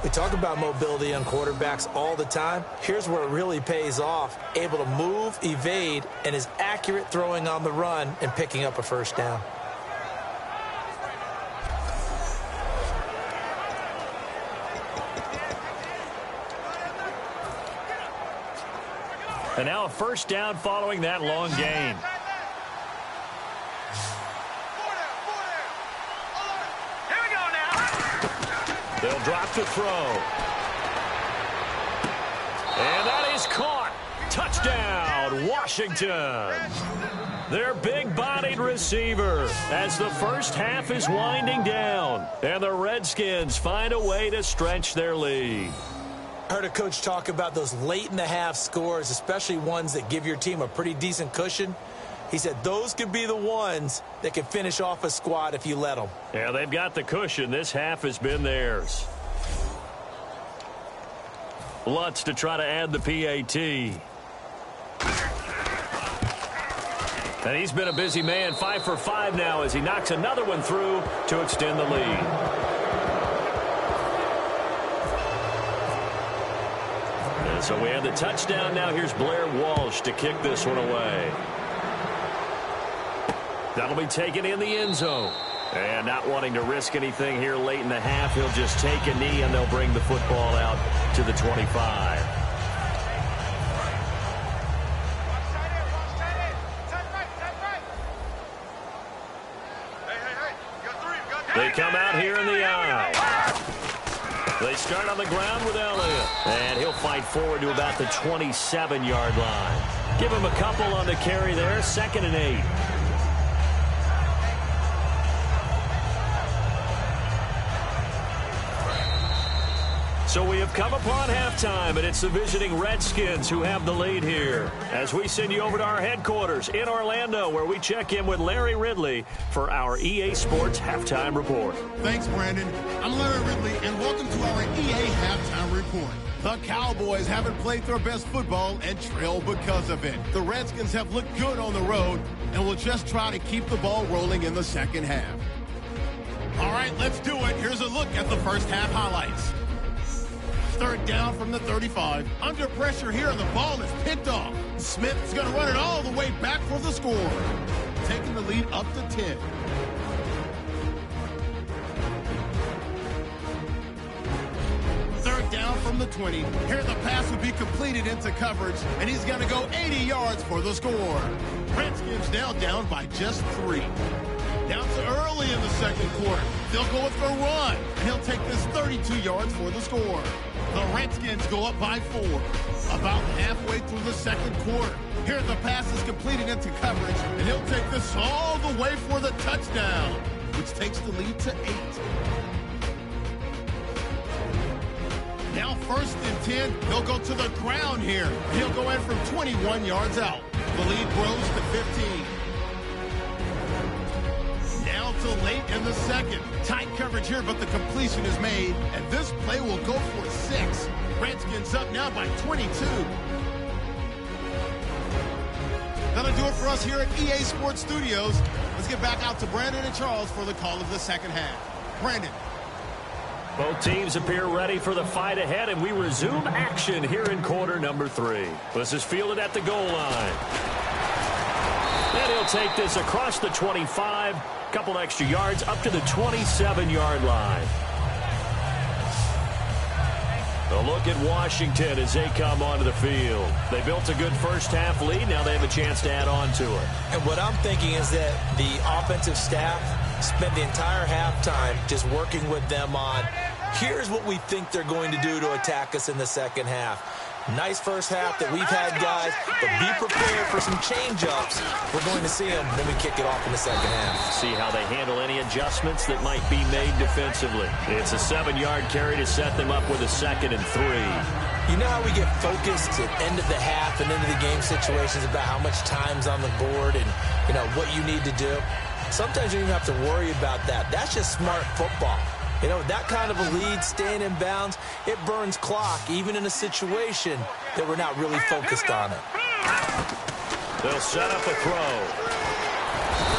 C: We talk about mobility on quarterbacks all the time. Here's where it really pays off. Able to move, evade, and is accurate throwing on the run and picking up a first down.
B: And now a first down following that long gain. They'll drop to throw. And that is caught. Touchdown, Washington. Their big-bodied receiver as the first half is winding down. And the Redskins find a way to stretch their lead.
C: I heard a coach talk about those late-in-the-half scores, especially ones that give your team a pretty decent cushion. He said those could be the ones that can finish off a squad if you let them.
B: Yeah, they've got the cushion. This half has been theirs. Lutz to try to add the PAT. And he's been a busy man, 5 for 5 now as he knocks another one through to extend the lead. And so we have the touchdown. Now here's Blair Walsh to kick this one away. That'll be taken in the end zone. And not wanting to risk anything here late in the half, he'll just take a knee and they'll bring the football out to the 25. They come out here in the eye. They start on the ground with Elliott. And he'll fight forward to about the 27-yard line. Give him a couple on the carry there, 2nd and 8. So we have come upon halftime, and it's the visiting Redskins who have the lead here. As we send you over to our headquarters in Orlando, where we check in with Larry Ridley for our EA Sports Halftime Report.
A: Thanks, Brandon. I'm Larry Ridley, and welcome to our EA Halftime Report. The Cowboys haven't played their best football and trail because of it. The Redskins have looked good on the road and will just try to keep the ball rolling in the second half. All right, let's do it. Here's a look at the first half highlights. 3rd down from the 35. Under pressure here, the ball is picked off. Smith's going to run it all the way back for the score. Taking the lead up to 10. Third down from the 20. Here the pass will be completed into coverage, and he's going to go 80 yards for the score. Redskins now down by just 3. Down to early in the second quarter. They'll go with the run, and he'll take this 32 yards for the score. The Redskins go up by 4. About halfway through the second quarter. Here the pass is completed into coverage, and he'll take this all the way for the touchdown, which takes the lead to 8. Now 1st and 10, he'll go to the ground here. And he'll go in from 21 yards out. The lead grows to 15. Now to late in the second. Tight coverage here, but the completion is made. And this play will go for 6. Redskins up now by 22. That'll do it for us here at EA Sports Studios. Let's get back out to Brandon and Charles for the call of the second half. Brandon.
B: Both teams appear ready for the fight ahead, and we resume action here in quarter number 3. This is fielded at the goal line. And he'll take this across the 25, couple extra yards up to the 27-yard line. A look at Washington as they come onto the field. They built a good first-half lead. Now they have a chance to add on to it.
C: And what I'm thinking is that the offensive staff spent the entire halftime just working with them on, here's what we think they're going to do to attack us in the second half. Nice first half that we've had, guys, but be prepared for some change-ups. We're going to see them, then we kick it off in the second half.
B: See how they handle any adjustments that might be made defensively. It's a 7-yard carry to set them up with a 2nd and 3.
C: You know how we get focused at end of the half and into the game situations about how much time's on the board and, you know, what you need to do? Sometimes you don't even have to worry about that. That's just smart football. You know, that kind of a lead, staying in bounds, it burns clock, even in a situation that we're not really focused on it.
B: They'll set up a throw.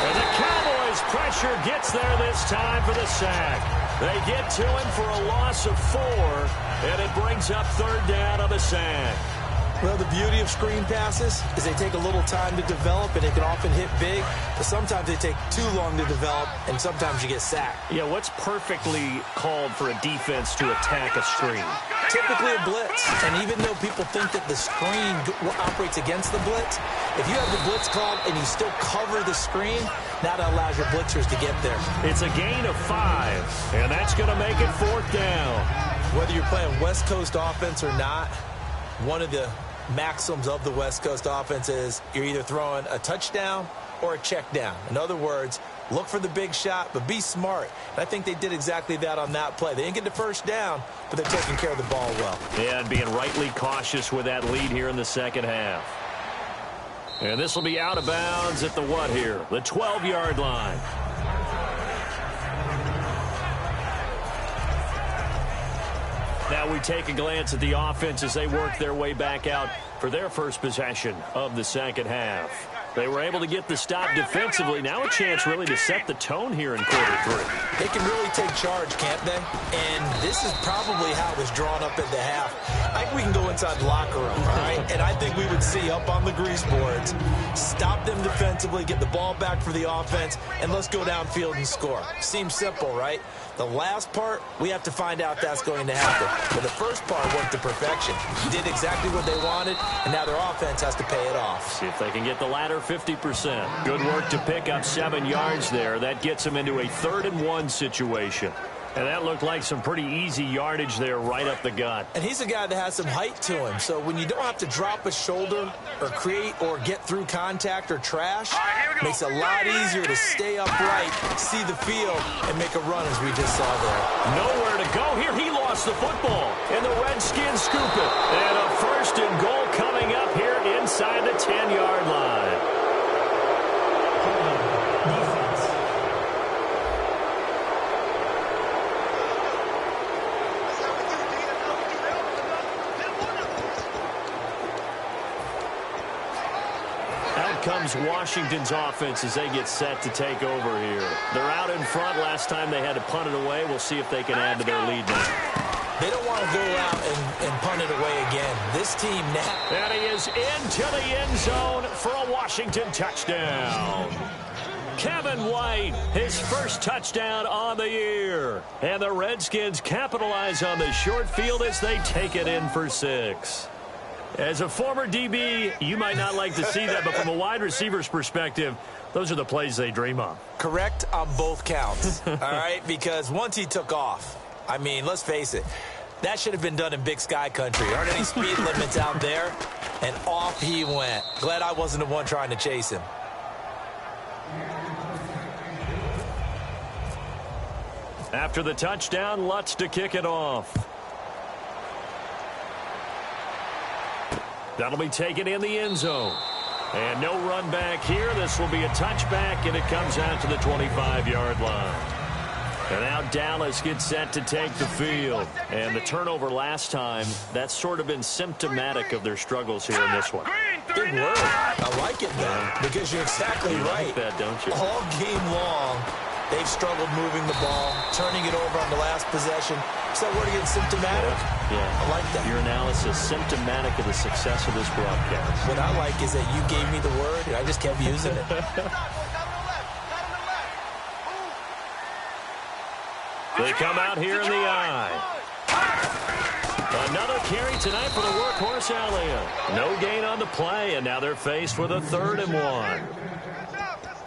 B: And the Cowboys' pressure gets there this time for the sack. They get to him for a loss of 4, and it brings up 3rd down on the sack.
C: Well, the beauty of screen passes is they take a little time to develop, and they can often hit big, but sometimes they take too long to develop, and sometimes you get sacked.
B: Yeah, what's perfectly called for a defense to attack a screen?
C: Typically a blitz, and even though people think that the screen operates against the blitz, if you have the blitz called and you still cover the screen, that allows your blitzers to get there.
B: It's a gain of 5, and that's going to make it 4th down.
C: Whether you're playing West Coast offense or not, one of the maxims of the West Coast offense is you're either throwing a touchdown or a check down. In other words, look for the big shot, but be smart. And I think they did exactly that on that play. They didn't get the first down, but they're taking care of the ball well.
B: Yeah, and being rightly cautious with that lead here in the second half. And this will be out of bounds at the what here? The 12-yard line. Now we take a glance at the offense as they work their way back out for their first possession of the second half. They were able to get the stop defensively. Now a chance really to set the tone here in quarter 3.
C: They can really take charge, can't they? And this is probably how it was drawn up at the half. I think we can go inside the locker room, all right? And I think we would see up on the grease boards, stop them defensively, get the ball back for the offense, and let's go downfield and score. Seems simple, right? The last part, we have to find out that's going to happen. But the first part went to perfection. Did exactly what they wanted, and now their offense has to pay it off.
B: See if they can get the latter 50%. Good work to pick up 7 yards there. That gets them into a 3rd and 1 situation. And that looked like some pretty easy yardage there right up the gut.
C: And he's a guy that has some height to him. So when you don't have to drop a shoulder or create or get through contact or trash, makes it a lot easier to stay upright, see the field, and make a run as we just saw there.
B: Nowhere to go here. He lost the football. And the Redskins scoop it. And a 1st and goal coming up here inside the 10-yard line. Comes Washington's offense as they get set to take over here. They're out in front. Last time they had to punt it away. We'll see if they can add to their lead now.
C: They don't want to go out and punt it away again. This team now.
B: And he is into the end zone for a Washington touchdown. Kevin White, his first touchdown on the year. And the Redskins capitalize on the short field as they take it in for 6. As a former DB, you might not like to see that, but from a wide receiver's perspective, those are the plays they dream of.
C: Correct on both counts, all right? Because once he took off, I mean, let's face it, that should have been done in Big Sky Country. Aren't any speed limits out there? And off he went. Glad I wasn't the one trying to chase him.
B: After the touchdown, Lutz to kick it off. That'll be taken in the end zone. And no run back here. This will be a touchback, and it comes out to the 25-yard line. And now Dallas gets set to take the field. And the turnover last time, that's sort of been symptomatic of their struggles here in this one.
C: Good word. I like it, though, because you're exactly right.
B: You like that, don't you?
C: All game long, they've struggled moving the ball, turning it over on the last possession. Is that word again, symptomatic?
B: Yeah.
C: I like that.
B: Your analysis, symptomatic of the success of this broadcast.
C: What I like is that you gave me the word, and I just kept using it.
B: They come out here in the eye. Another carry tonight for the workhorse Elliott. No gain on the play, and now they're faced with a 3rd and 1.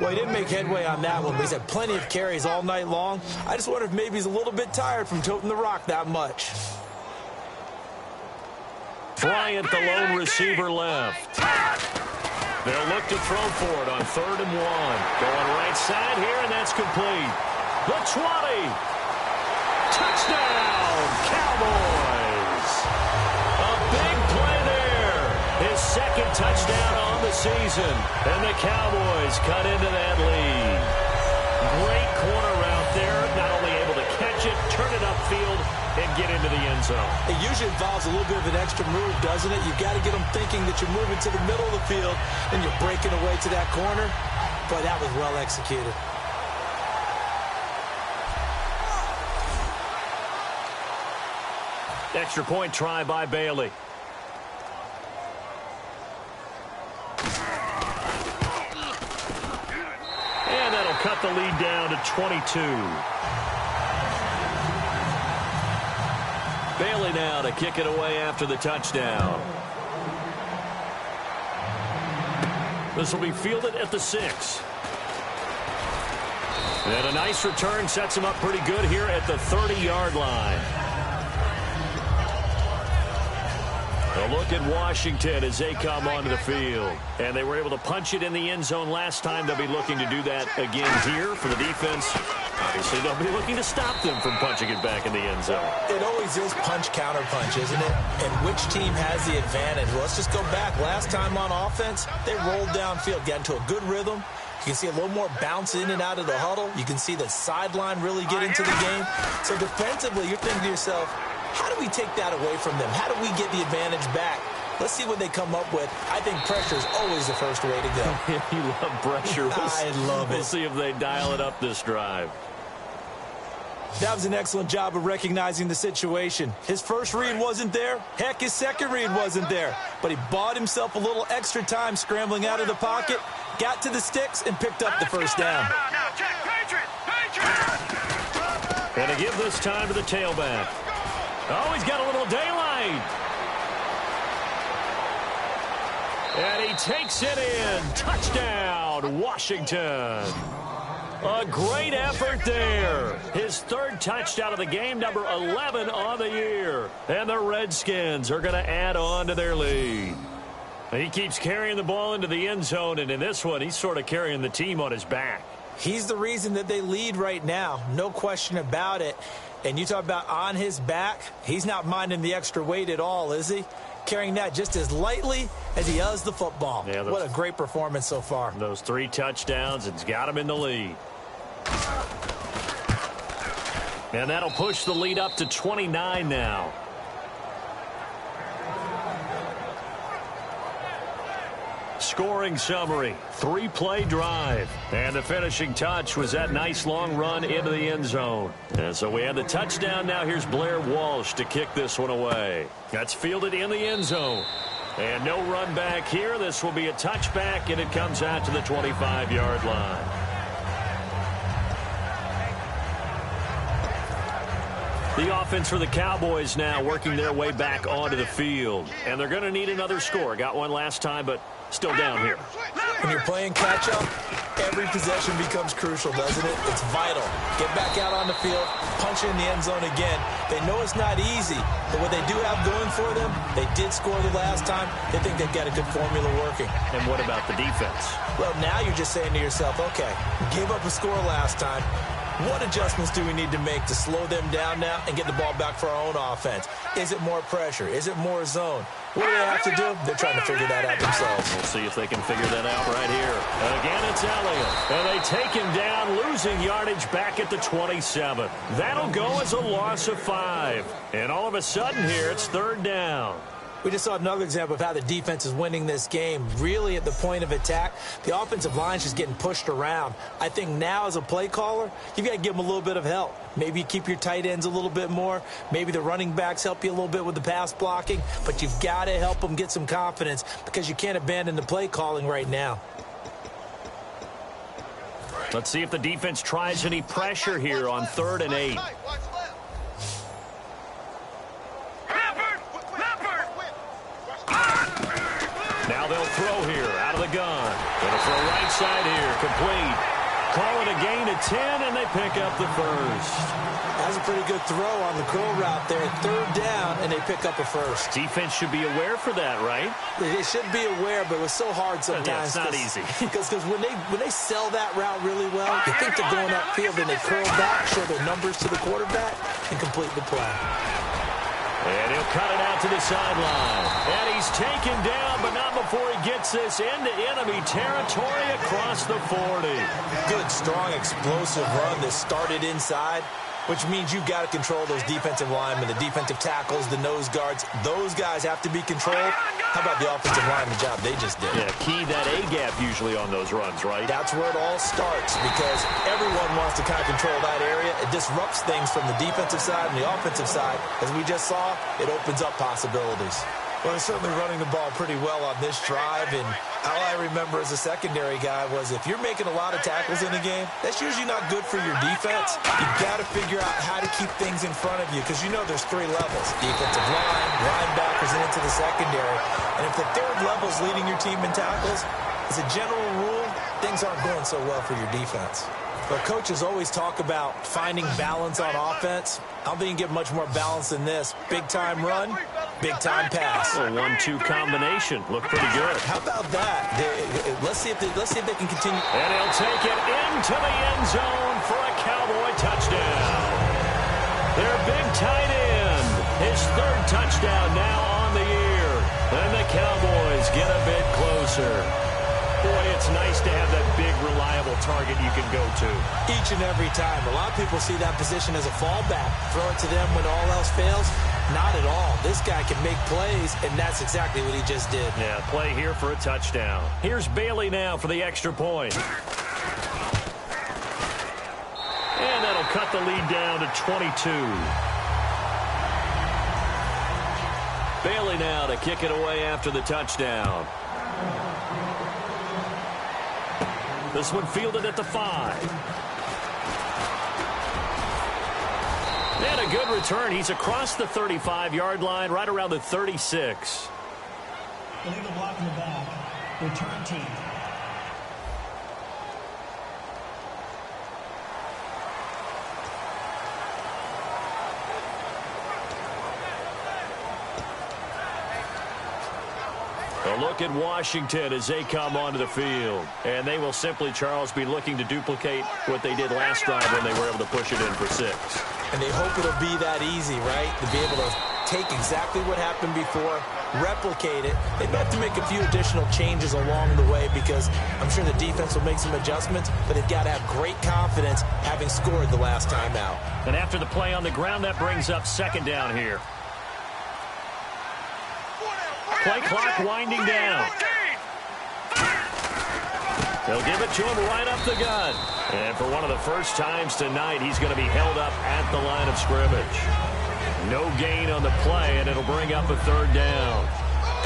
C: Well, he didn't make headway on that one, but he's had plenty of carries all night long. I just wonder if maybe he's a little bit tired from toting the rock that much.
B: Bryant, the lone receiver left. They'll look to throw for it on 3rd and 1. Going right side here, and that's complete. The 20. Touchdown, Cowboys. A big play there. His 2nd touchdown on the season. And the Cowboys cut into that lead. Great corner route there. Not only able to catch it, turn it upfield, and get into the end zone.
C: It usually involves a little bit of an extra move, doesn't it? You've got to get them thinking that you're moving to the middle of the field, and you're breaking away to that corner. Boy, that was well executed.
B: Extra point try by Bailey. And that'll cut the lead down to 22. Bailey now to kick it away after the touchdown. This will be fielded at the 6. And a nice return sets him up pretty good here at the 30-yard line. A look at Washington as they come onto the field. And they were able to punch it in the end zone last time. They'll be looking to do that again here for the defense. Obviously, they'll be looking to stop them from punching it back in the end zone.
C: It always is punch-counter-punch, isn't it? And which team has the advantage? Well, let's just go back. Last time on offense, they rolled downfield, got into a good rhythm. You can see a little more bounce in and out of the huddle. You can see the sideline really get into the game. So defensively, you're thinking to yourself, how do we take that away from them? How do we get the advantage back? Let's see what they come up with. I think pressure is always the first way to go.
B: You love pressure.
C: I love it.
B: We'll see if they dial it up this drive.
C: That was an excellent job of recognizing the situation. His first read wasn't there. Heck, his second read wasn't there. But he bought himself a little extra time scrambling out of the pocket, got to the sticks, and picked up the first down.
B: And to give this time to the tailback. Oh, he's got a little daylight. And he takes it in. Touchdown, Washington. A great effort there. His 3rd touchdown of the game, number 11 on the year. And the Redskins are going to add on to their lead. He keeps carrying the ball into the end zone, and in this one, he's sort of carrying the team on his back.
C: He's the reason that they lead right now. No question about it. And you talk about on his back, he's not minding the extra weight at all, is he? Carrying that just as lightly as he does the football. Yeah, what a great performance so far.
B: Those 3 touchdowns, it's got him in the lead. And that'll push the lead up to 29 now. Scoring summary, 3-play drive. And the finishing touch was that nice long run into the end zone. And so we have the touchdown. Now here's Blair Walsh to kick this one away. That's fielded in the end zone. And no run back here. This will be a touchback, and it comes out to the 25-yard line. The offense for the Cowboys now working their way back onto the field. And they're going to need another score. Got one last time, but still down here.
C: When you're playing catch-up, every possession becomes crucial, doesn't it? It's vital. Get back out on the field, punch it in the end zone again. They know it's not easy, but what they do have going for them, they did score the last time. They think they've got a good formula working.
B: And what about the defense?
C: Well, now you're just saying to yourself, okay, gave up a score last time. What adjustments do we need to make to slow them down now and get the ball back for our own offense? Is it more pressure? Is it more zone? What do they have to do? They're trying to figure that out themselves.
B: We'll see if they can figure that out right here. Again, it's Elliott. And they take him down, losing yardage back at the 27. That'll go as a loss of 5. And all of a sudden here, it's 3rd down.
C: We just saw another example of how the defense is winning this game. Really at the point of attack, the offensive line is just getting pushed around. I think now as a play caller, you've got to give them a little bit of help. Maybe you keep your tight ends a little bit more. Maybe the running backs help you a little bit with the pass blocking. But you've got to help them get some confidence because you can't abandon the play calling right now.
B: Let's see if the defense tries any pressure here on 3rd and 8. gun. Gonna throw right side here. Complete. Call it a gain of 10, and they pick up the first.
C: That's a pretty good throw on the curl route there. 3rd down, and they pick up a first.
B: Defense should be aware for that, right?
C: They should be aware, but it was so hard sometimes.
B: Yeah, it's not easy.
C: Because when they sell that route really well, you think they're going upfield, and they curl back, show their numbers to the quarterback, and complete the play.
B: And he'll cut it out to the sideline. And he's taken down, but not before he gets this into enemy territory across the 40.
C: Good, strong, explosive run that started inside, which means you've got to control those defensive linemen, the defensive tackles, the nose guards. Those guys have to be controlled. How about the offensive lineman job they just did?
B: Yeah, key that A-gap usually on those runs, right?
C: That's where it all starts because everyone wants to kind of control that area. It disrupts things from the defensive side and the offensive side. As we just saw, it opens up possibilities. Well, they're certainly running the ball pretty well on this drive, and all I remember as a secondary guy was if you're making a lot of tackles in a game, that's usually not good for your defense. You've got to figure out how to keep things in front of you because you know there's 3 levels, defensive line, linebackers, and into the secondary. And if the 3rd level is leading your team in tackles, as a general rule, things aren't going so well for your defense. But coaches always talk about finding balance on offense. I don't think you can get much more balance than this. Big-time run, big-time pass.
B: A 1-2 combination. Look pretty good.
C: How about that? Let's see if they can continue.
B: And he'll take it into the end zone for a Cowboy touchdown. Their big tight end. His 3rd touchdown now on the year. And the Cowboys get a bit closer. Boy, it's nice to have that big, reliable target you can go to.
C: Each and every time. A lot of people see that position as a fallback. Throw it to them when all else fails. Not at all. This guy can make plays, and that's exactly what he just did.
B: Yeah, play here for a touchdown. Here's Bailey now for the extra point. And that'll cut the lead down to 22. Bailey now to kick it away after the touchdown. This one fielded at the 5. And a good return. He's across the 35-yard line, right around the 36.
D: Illegal block in the back. Return team.
B: A look at Washington as they come onto the field. And they will simply, Charles, be looking to duplicate what they did last drive when they were able to push it in for 6.
C: And they hope it'll be that easy, right? To be able to take exactly what happened before, replicate it. They may have to make a few additional changes along the way because I'm sure the defense will make some adjustments, but they've got to have great confidence having scored the last time out.
B: And after the play on the ground, that brings up 2nd down here. Play clock winding down. They'll give it to him right up the gut. And for one of the first times tonight, he's going to be held up at the line of scrimmage. No gain on the play, and it'll bring up a 3rd down.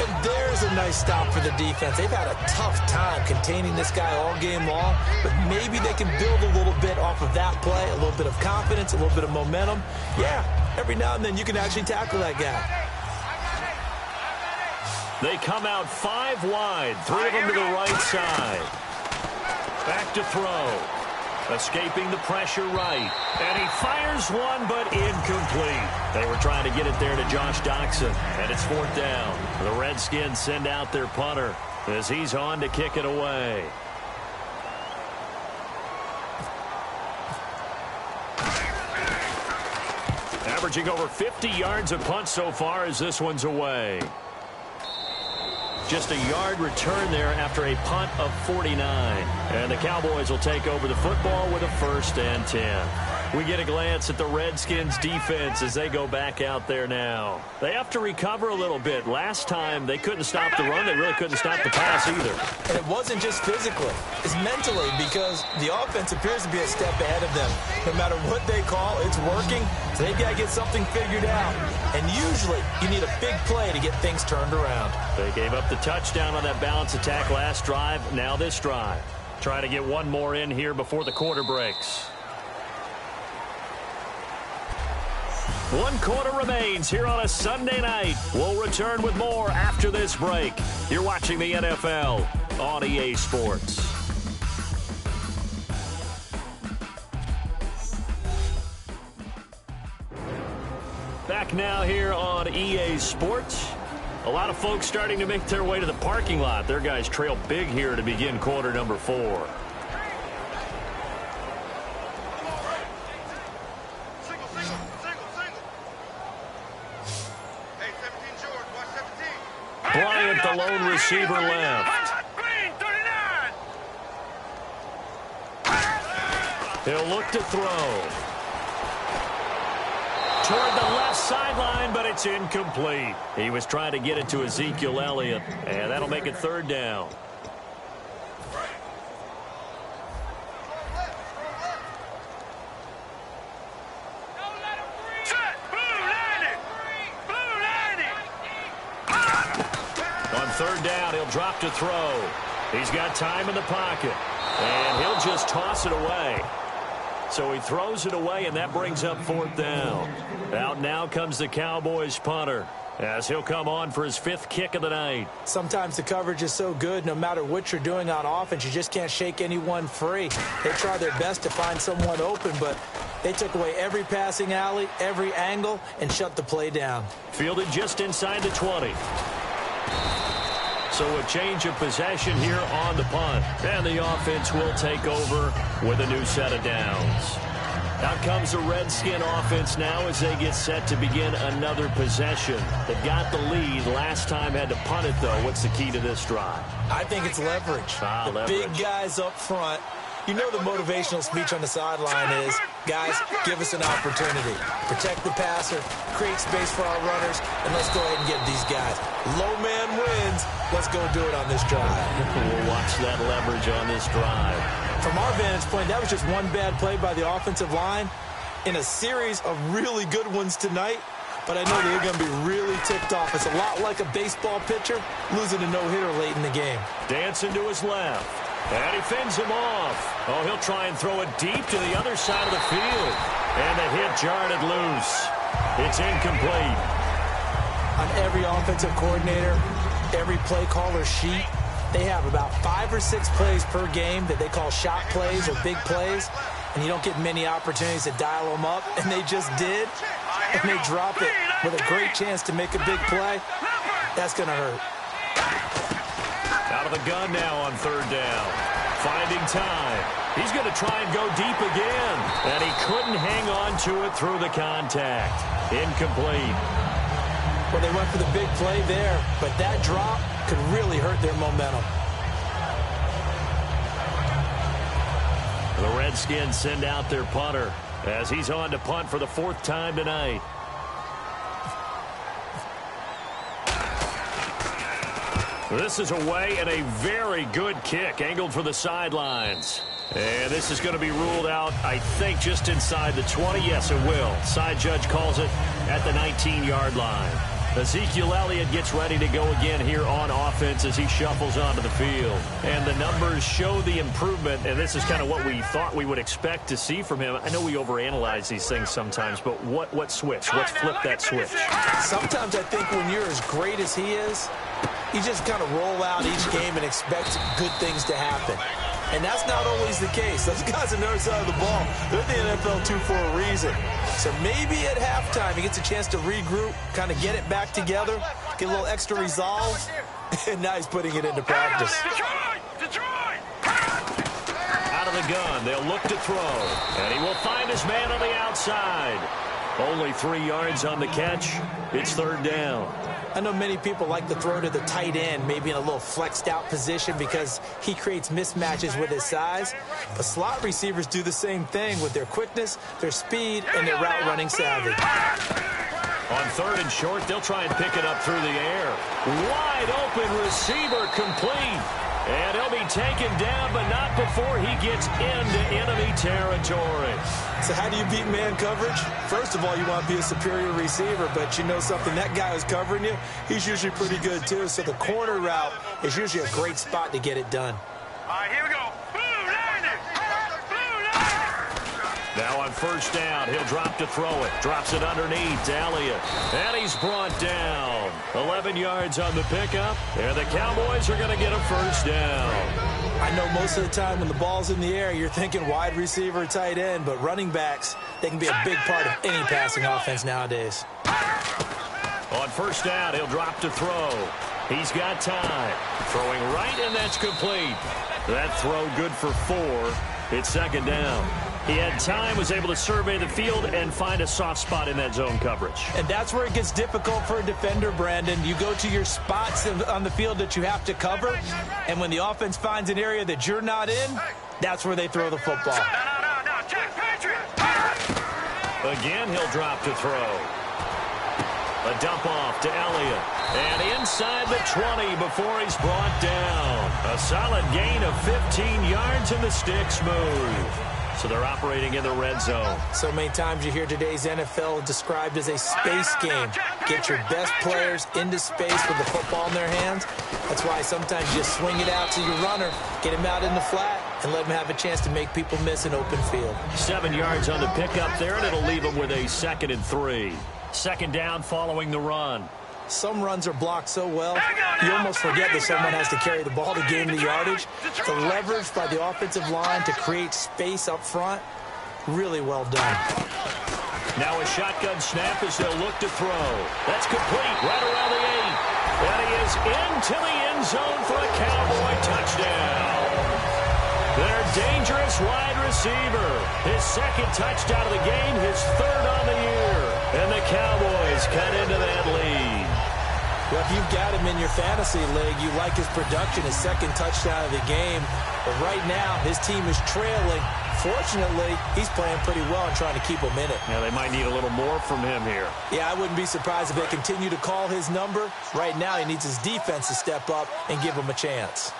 C: And there's a nice stop for the defense. They've had a tough time containing this guy all game long, but maybe they can build a little bit off of that play, a little bit of confidence, a little bit of momentum. Yeah, every now and then you can actually tackle that guy.
B: They come out 5 wide, 3 of them to the right side. Back to throw. Escaping the pressure right. And he fires one, but incomplete. They were trying to get it there to Josh Doxson. And it's 4th down. The Redskins send out their punter as he's on to kick it away. Averaging over 50 yards a punt so far as this one's away. Just a yard return there after a punt of 49. And the Cowboys will take over the football with a 1st and 10. We get a glance at the Redskins defense as they go back out there now. They have to recover a little bit. Last time they couldn't stop the run. They really couldn't stop the pass either.
C: And it wasn't just physically. It's mentally because the offense appears to be a step ahead of them. No matter what they call, it's working. So they've got to get something figured out. And usually you need a big play to get things turned around.
B: They gave up the touchdown on that balance attack last drive. Now this drive. Try to get one more in here before the quarter breaks. 1 quarter remains here on a Sunday night. We'll return with more after this break. You're watching the NFL on EA Sports. Back now here on EA Sports. A lot of folks starting to make their way to the parking lot. Their guys trail big here to begin quarter number 4.
E: Hey, 17 George, watch 17.
B: Bryant, the lone receiver, left.
E: Green, 39.
B: He'll look to throw. Toward the left sideline, but it's incomplete. He was trying to get it to Ezekiel Elliott, and that'll make it third down. On third down, he'll drop to throw. He's got time in the pocket, and he'll just toss it away. So he throws it away, and that brings up fourth down. Out now comes the Cowboys punter, as he'll come on for his 5th kick of the night.
C: Sometimes the coverage is so good, no matter what you're doing on offense, you just can't shake anyone free. They try their best to find someone open, but they took away every passing alley, every angle, and shut the play down.
B: Fielded just inside the 20. So a change of possession here on the punt. And the offense will take over with a new set of downs. Out comes the Redskin offense now as they get set to begin another possession. They got the lead. Last time had to punt it, though. What's the key to this drive?
C: I think it's leverage.
B: Leverage.
C: Big guys up front. You know the motivational speech on the sideline is, guys, give us an opportunity. Protect the passer, create space for our runners, and let's go ahead and get these guys. Low man wins. Let's go do it on this drive.
B: We'll watch that leverage on this drive.
C: From our vantage point, that was just one bad play by the offensive line in a series of really good ones tonight. But I know they're going to be really ticked off. It's a lot like a baseball pitcher losing a no-hitter late in the game.
B: Dancing to his left. And he fends him off. Oh, he'll try and throw it deep to the other side of the field. And the hit jarred it loose. It's incomplete.
C: On every offensive coordinator, every play caller sheet, they have about 5 or 6 plays per game that they call shot plays or big plays. And you don't get many opportunities to dial them up. And they just did. And they drop it with a great chance to make a big play. That's going to hurt.
B: Out of the gun now on third down. Finding time. He's going to try and go deep again. And he couldn't hang on to it through the contact. Incomplete.
C: Well, they went for the big play there, but that drop could really hurt their momentum.
B: The Redskins send out their punter as he's on to punt for the 4th time tonight. This is away and a very good kick angled for the sidelines. And this is going to be ruled out, I think, just inside the 20. Yes, it will. Side judge calls it at the 19-yard line. Ezekiel Elliott gets ready to go again here on offense as he shuffles onto the field. And the numbers show the improvement, and this is kind of what we thought we would expect to see from him. I know we overanalyze these things sometimes, but what switch? What's flipped that switch?
C: Sometimes I think when you're as great as he is, you just kind of roll out each game and expect good things to happen. And that's not always the case. Those guys on the other side of the ball, they're the NFL 2 for a reason. So maybe at halftime he gets a chance to regroup, kind of get it back together, get a little extra resolve, and now he's putting it into practice.
B: Out of the gun, they'll look to throw, and he will find his man on the outside. Only 3 yards on the catch. It's third down.
C: I know many people like to throw to the tight end, maybe in a little flexed out position because he creates mismatches with his size. But slot receivers do the same thing with their quickness, their speed, and their route running savvy.
B: On third and short, they'll try and pick it up through the air. Wide open receiver complete. And he'll be taken down, but not before he gets into enemy territory.
C: So how do you beat man coverage? First of all, you want to be a superior receiver, but you know something, that guy who's covering you, he's usually pretty good too. So the corner route is usually a great spot to get it done.
E: All right, here we go.
B: Now on first down, he'll drop to throw it. Drops it underneath to Elliott. And he's brought down. 11 yards on the pickup. And the Cowboys are going to get a first down.
C: I know most of the time when the ball's in the air, you're thinking wide receiver, tight end, but running backs, they can be a big part of any passing offense nowadays.
B: On first down, he'll drop to throw. He's got time. Throwing right, and that's complete. That throw good for 4. It's second down. He had time, was able to survey the field and find a soft spot in that zone coverage.
C: And that's where it gets difficult for a defender, Brandon. You go to your spots on the field that you have to cover, and when the offense finds an area that you're not in, that's where they throw the football.
B: Again, he'll drop to throw. A dump off to Elliott. And inside the 20 before he's brought down. A solid gain of 15 yards, and the sticks move. So they're operating in the red zone.
C: So many times you hear today's NFL described as a space game. Get your best players into space with the football in their hands. That's why sometimes you just swing it out to your runner, get him out in the flat, and let him have a chance to make people miss an open field.
B: 7 yards on the pickup there, and it'll leave him with a 2nd and 3. Second down following the run.
C: Some runs are blocked so well, you almost forget that someone has to carry the ball to gain the yardage. The leverage by the offensive line to create space up front, really well done.
B: Now a shotgun snap as they'll look to throw. That's complete right around the 8. And he is into the end zone for a Cowboy touchdown. Their dangerous wide receiver. His 2nd touchdown of the game, his 3rd on the year. And the Cowboys cut into that lead.
C: Well, if you've got him in your fantasy league, you like his production, his 2nd touchdown of the game. But right now, his team is trailing. Fortunately, he's playing pretty well and trying to keep him in it.
B: Yeah, they might need a little more from him here.
C: Yeah, I wouldn't be surprised if they continue to call his number. Right now, he needs his defense to step up and give him a chance.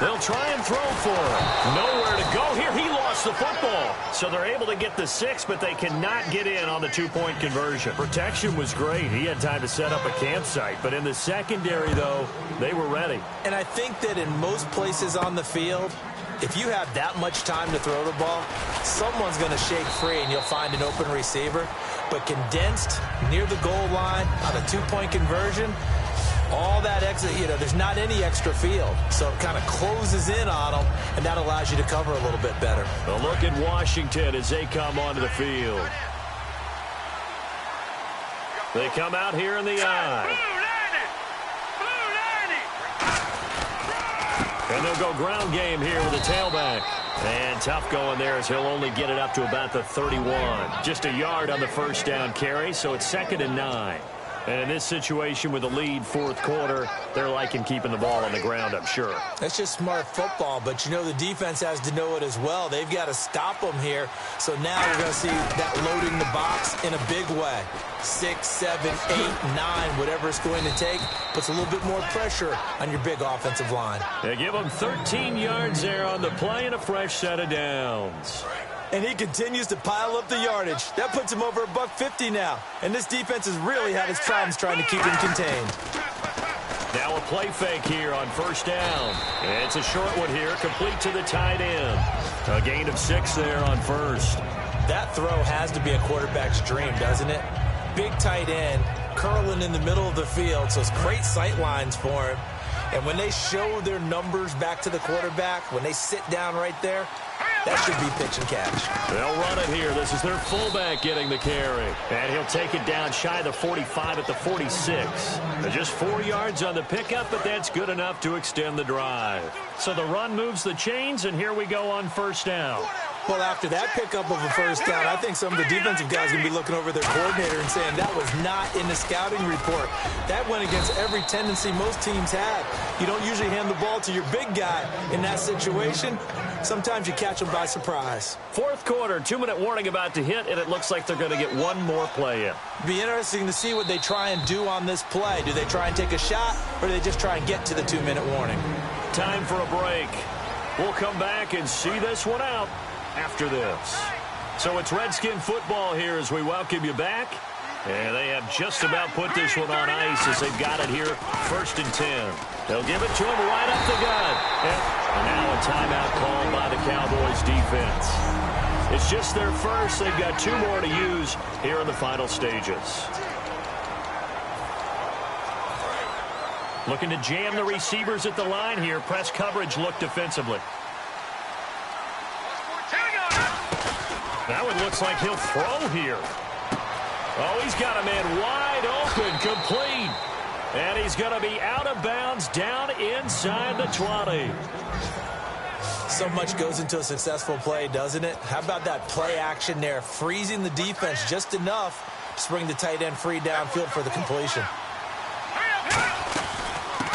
B: They'll try and throw for him. Nowhere to go here. He lost the football. So they're able to get the 6, but they cannot get in on the 2-point conversion. Protection was great. He had time to set up a campsite. But in the secondary, though, they were ready.
C: And I think that in most places on the field, if you have that much time to throw the ball, someone's going to shake free and you'll find an open receiver. But condensed near the goal line on a 2-point conversion, all that exit, there's not any extra field. So it kind of closes in on them, and that allows you to cover a little bit better.
B: A look at Washington as they come onto the field. They come out here in the eye. And they'll go ground game here with the tailback. And tough going there as he'll only get it up to about the 31. Just a yard on the first down carry, so it's 2nd and 9. And in this situation with the lead 4th quarter, they're liking keeping the ball on the ground, I'm sure.
C: That's just smart football, but the defense has to know it as well. They've got to stop them here. So now we're going to see that loading the box in a big way. 6, 7, 8, 9, whatever it's going to take, puts a little bit more pressure on your big offensive line.
B: They give them 13 yards there on the play and a fresh set of downs.
C: And he continues to pile up the yardage. That puts him over $150 now. And this defense has really had its problems trying to keep him contained.
B: Now a play fake here on first down. And it's a short one here, complete to the tight end. A gain of 6 there on first.
C: That throw has to be a quarterback's dream, doesn't it? Big tight end, curling in the middle of the field, so it's great sight lines for him. And when they show their numbers back to the quarterback, when they sit down right there, that should be pitch and catch.
B: They'll run it here. This is their fullback getting the carry. And he'll take it down shy of the 45 at the 46. Just 4 yards on the pickup, but that's good enough to extend the drive. So the run moves the chains, and here we go on first down.
C: Well, after that pickup of a first down, I think some of the defensive guys are going to be looking over their coordinator and saying that was not in the scouting report. That went against every tendency most teams have. You don't usually hand the ball to your big guy in that situation. Sometimes you catch them by surprise.
B: 4th quarter, 2-minute warning about to hit, and it looks like they're going to get one more play in.
C: Be interesting to see what they try and do on this play. Do they try and take a shot, or do they just try and get to the 2-minute warning?
B: Time for a break. We'll come back and see this one out after this. So it's Redskin football here as we welcome you back. And they have just about put this one on ice as they've got it here, 1st and 10. They'll give it to him right up the gut. And now a timeout called by the Cowboys defense. It's just their first. They've got 2 more to use here in the final stages. Looking to jam the receivers at the line here. Press coverage look defensively. Now it looks like he'll throw here. Oh, he's got a man wide open, complete. And he's going to be out of bounds down inside the 20.
C: So much goes into a successful play, doesn't it? How about that play action there, freezing the defense just enough to bring the tight end free downfield for the completion.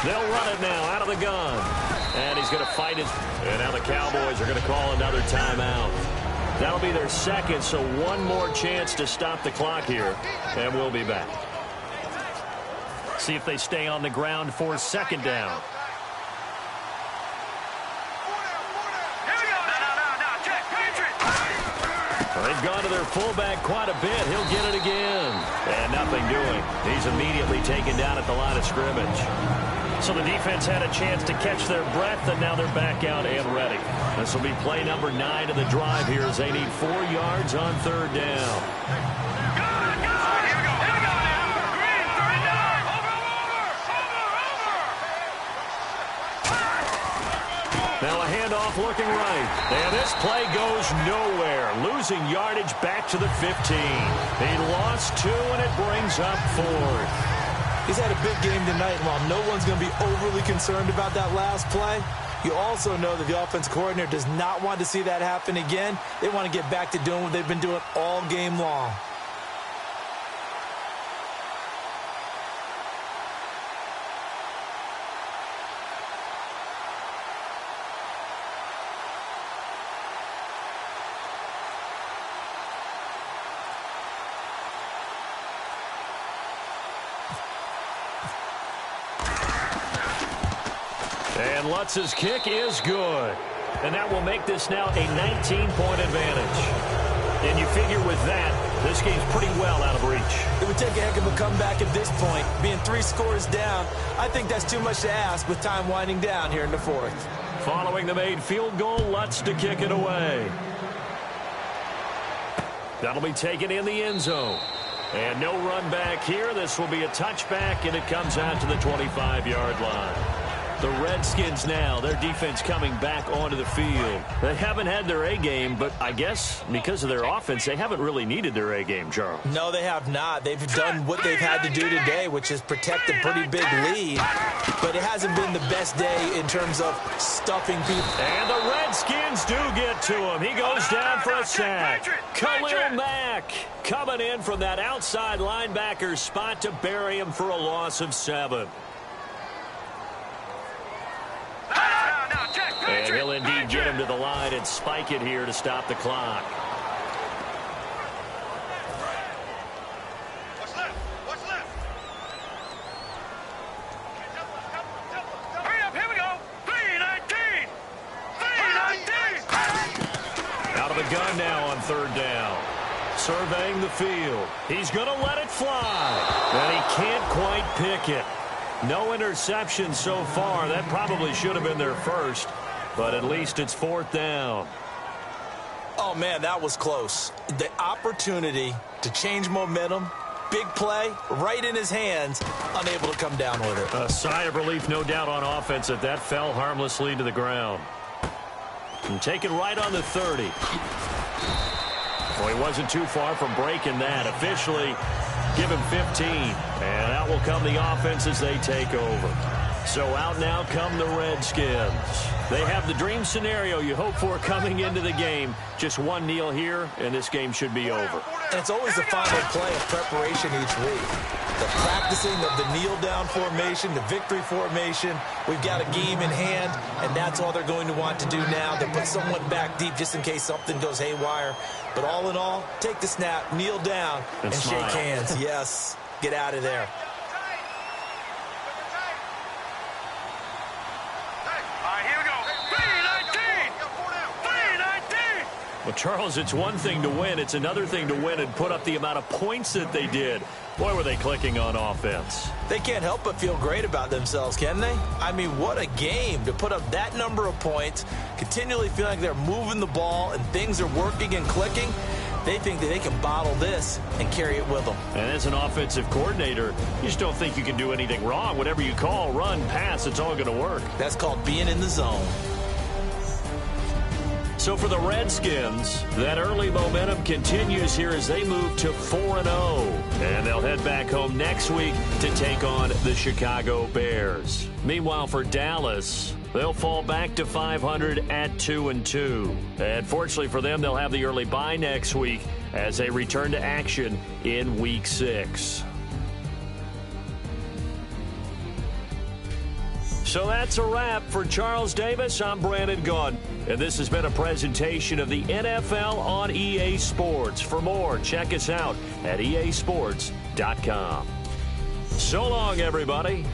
B: They'll run it now out of the gun. And he's going to fight his... And now the Cowboys are going to call another timeout. That'll be their second, so one more chance to stop the clock here. And we'll be back. See if they stay on the ground for second down. They've gone to their fullback quite a bit. He'll get it again. And nothing doing. He's immediately taken down at the line of scrimmage. So the defense had a chance to catch their breath, and now they're back out and ready. This will be play number 9 of the drive here as they need 4 yards on third down. Now a handoff looking right. And this play goes nowhere. Losing yardage back to the 15. He lost 2, and it brings up 4th.
C: He's had a big game tonight, and while no one's going to be overly concerned about that last play, you also know that the offense coordinator does not want to see that happen again. They want to get back to doing what they've been doing all game long.
B: And Lutz's kick is good. And that will make this now a 19-point advantage. And you figure with that, this game's pretty well out of reach.
C: It would take a heck of a comeback at this point. Being 3 scores down, I think that's too much to ask with time winding down here in the 4th.
B: Following the made field goal, Lutz to kick it away. That'll be taken in the end zone. And no run back here. This will be a touchback, and it comes out to the 25-yard line. The Redskins now, their defense coming back onto the field. They haven't had their A-game, but I guess because of their offense, they haven't really needed their A-game, Charles.
C: No, they have not. They've done what they've had to do today, which is protect a pretty big lead. But it hasn't been the best day in terms of stuffing people.
B: And the Redskins do get to him. He goes down for a sack. Khalil Mack coming in from that outside linebacker spot to bury him for a loss of 7. And he'll indeed get him to the line and spike it here to stop the clock.
E: What's left? What's left? Hurry up, here we go. 3-19. 3-19.
B: Out of the gun now on third down. Surveying the field. He's going to let it fly. And he can't quite pick it. No interception so far. That probably should have been their first. But at least it's 4th down.
C: Oh, man, that was close. The opportunity to change momentum, big play, right in his hands, unable to come down with it.
B: A sigh of relief, no doubt, on offense that that fell harmlessly to the ground. And taken right on the 30. Well, he wasn't too far from breaking that. Officially, give him 15. And out will come the offense as they take over. So out now come the Redskins. They have the dream scenario you hope for coming into the game. Just one kneel here, and this game should be over.
C: And it's always the final play of preparation each week. The practicing of the kneel-down formation, the victory formation. We've got a game in hand, and that's all they're going to want to do now. They'll put someone back deep just in case something goes haywire. But all in all, take the snap, kneel down, and shake hands. Yes, get out of there.
B: Well, Charles, it's one thing to win. It's another thing to win and put up the amount of points that they did. Boy, were they clicking on offense.
C: They can't help but feel great about themselves, can they? I mean, what a game to put up that number of points, continually feeling like they're moving the ball and things are working and clicking. They think that they can bottle this and carry it with them.
B: And as an offensive coordinator, you just don't think you can do anything wrong. Whatever you call, run, pass, it's all going to work.
C: That's called being in the zone.
B: So for the Redskins, that early momentum continues here as they move to 4-0. And they'll head back home next week to take on the Chicago Bears. Meanwhile, for Dallas, they'll fall back to 500 at 2-2. And fortunately for them, they'll have the early bye next week as they return to action in Week 6. So that's a wrap. For Charles Davis, I'm Brandon Gaudin. And this has been a presentation of the NFL on EA Sports. For more, check us out at easports.com. So long, everybody.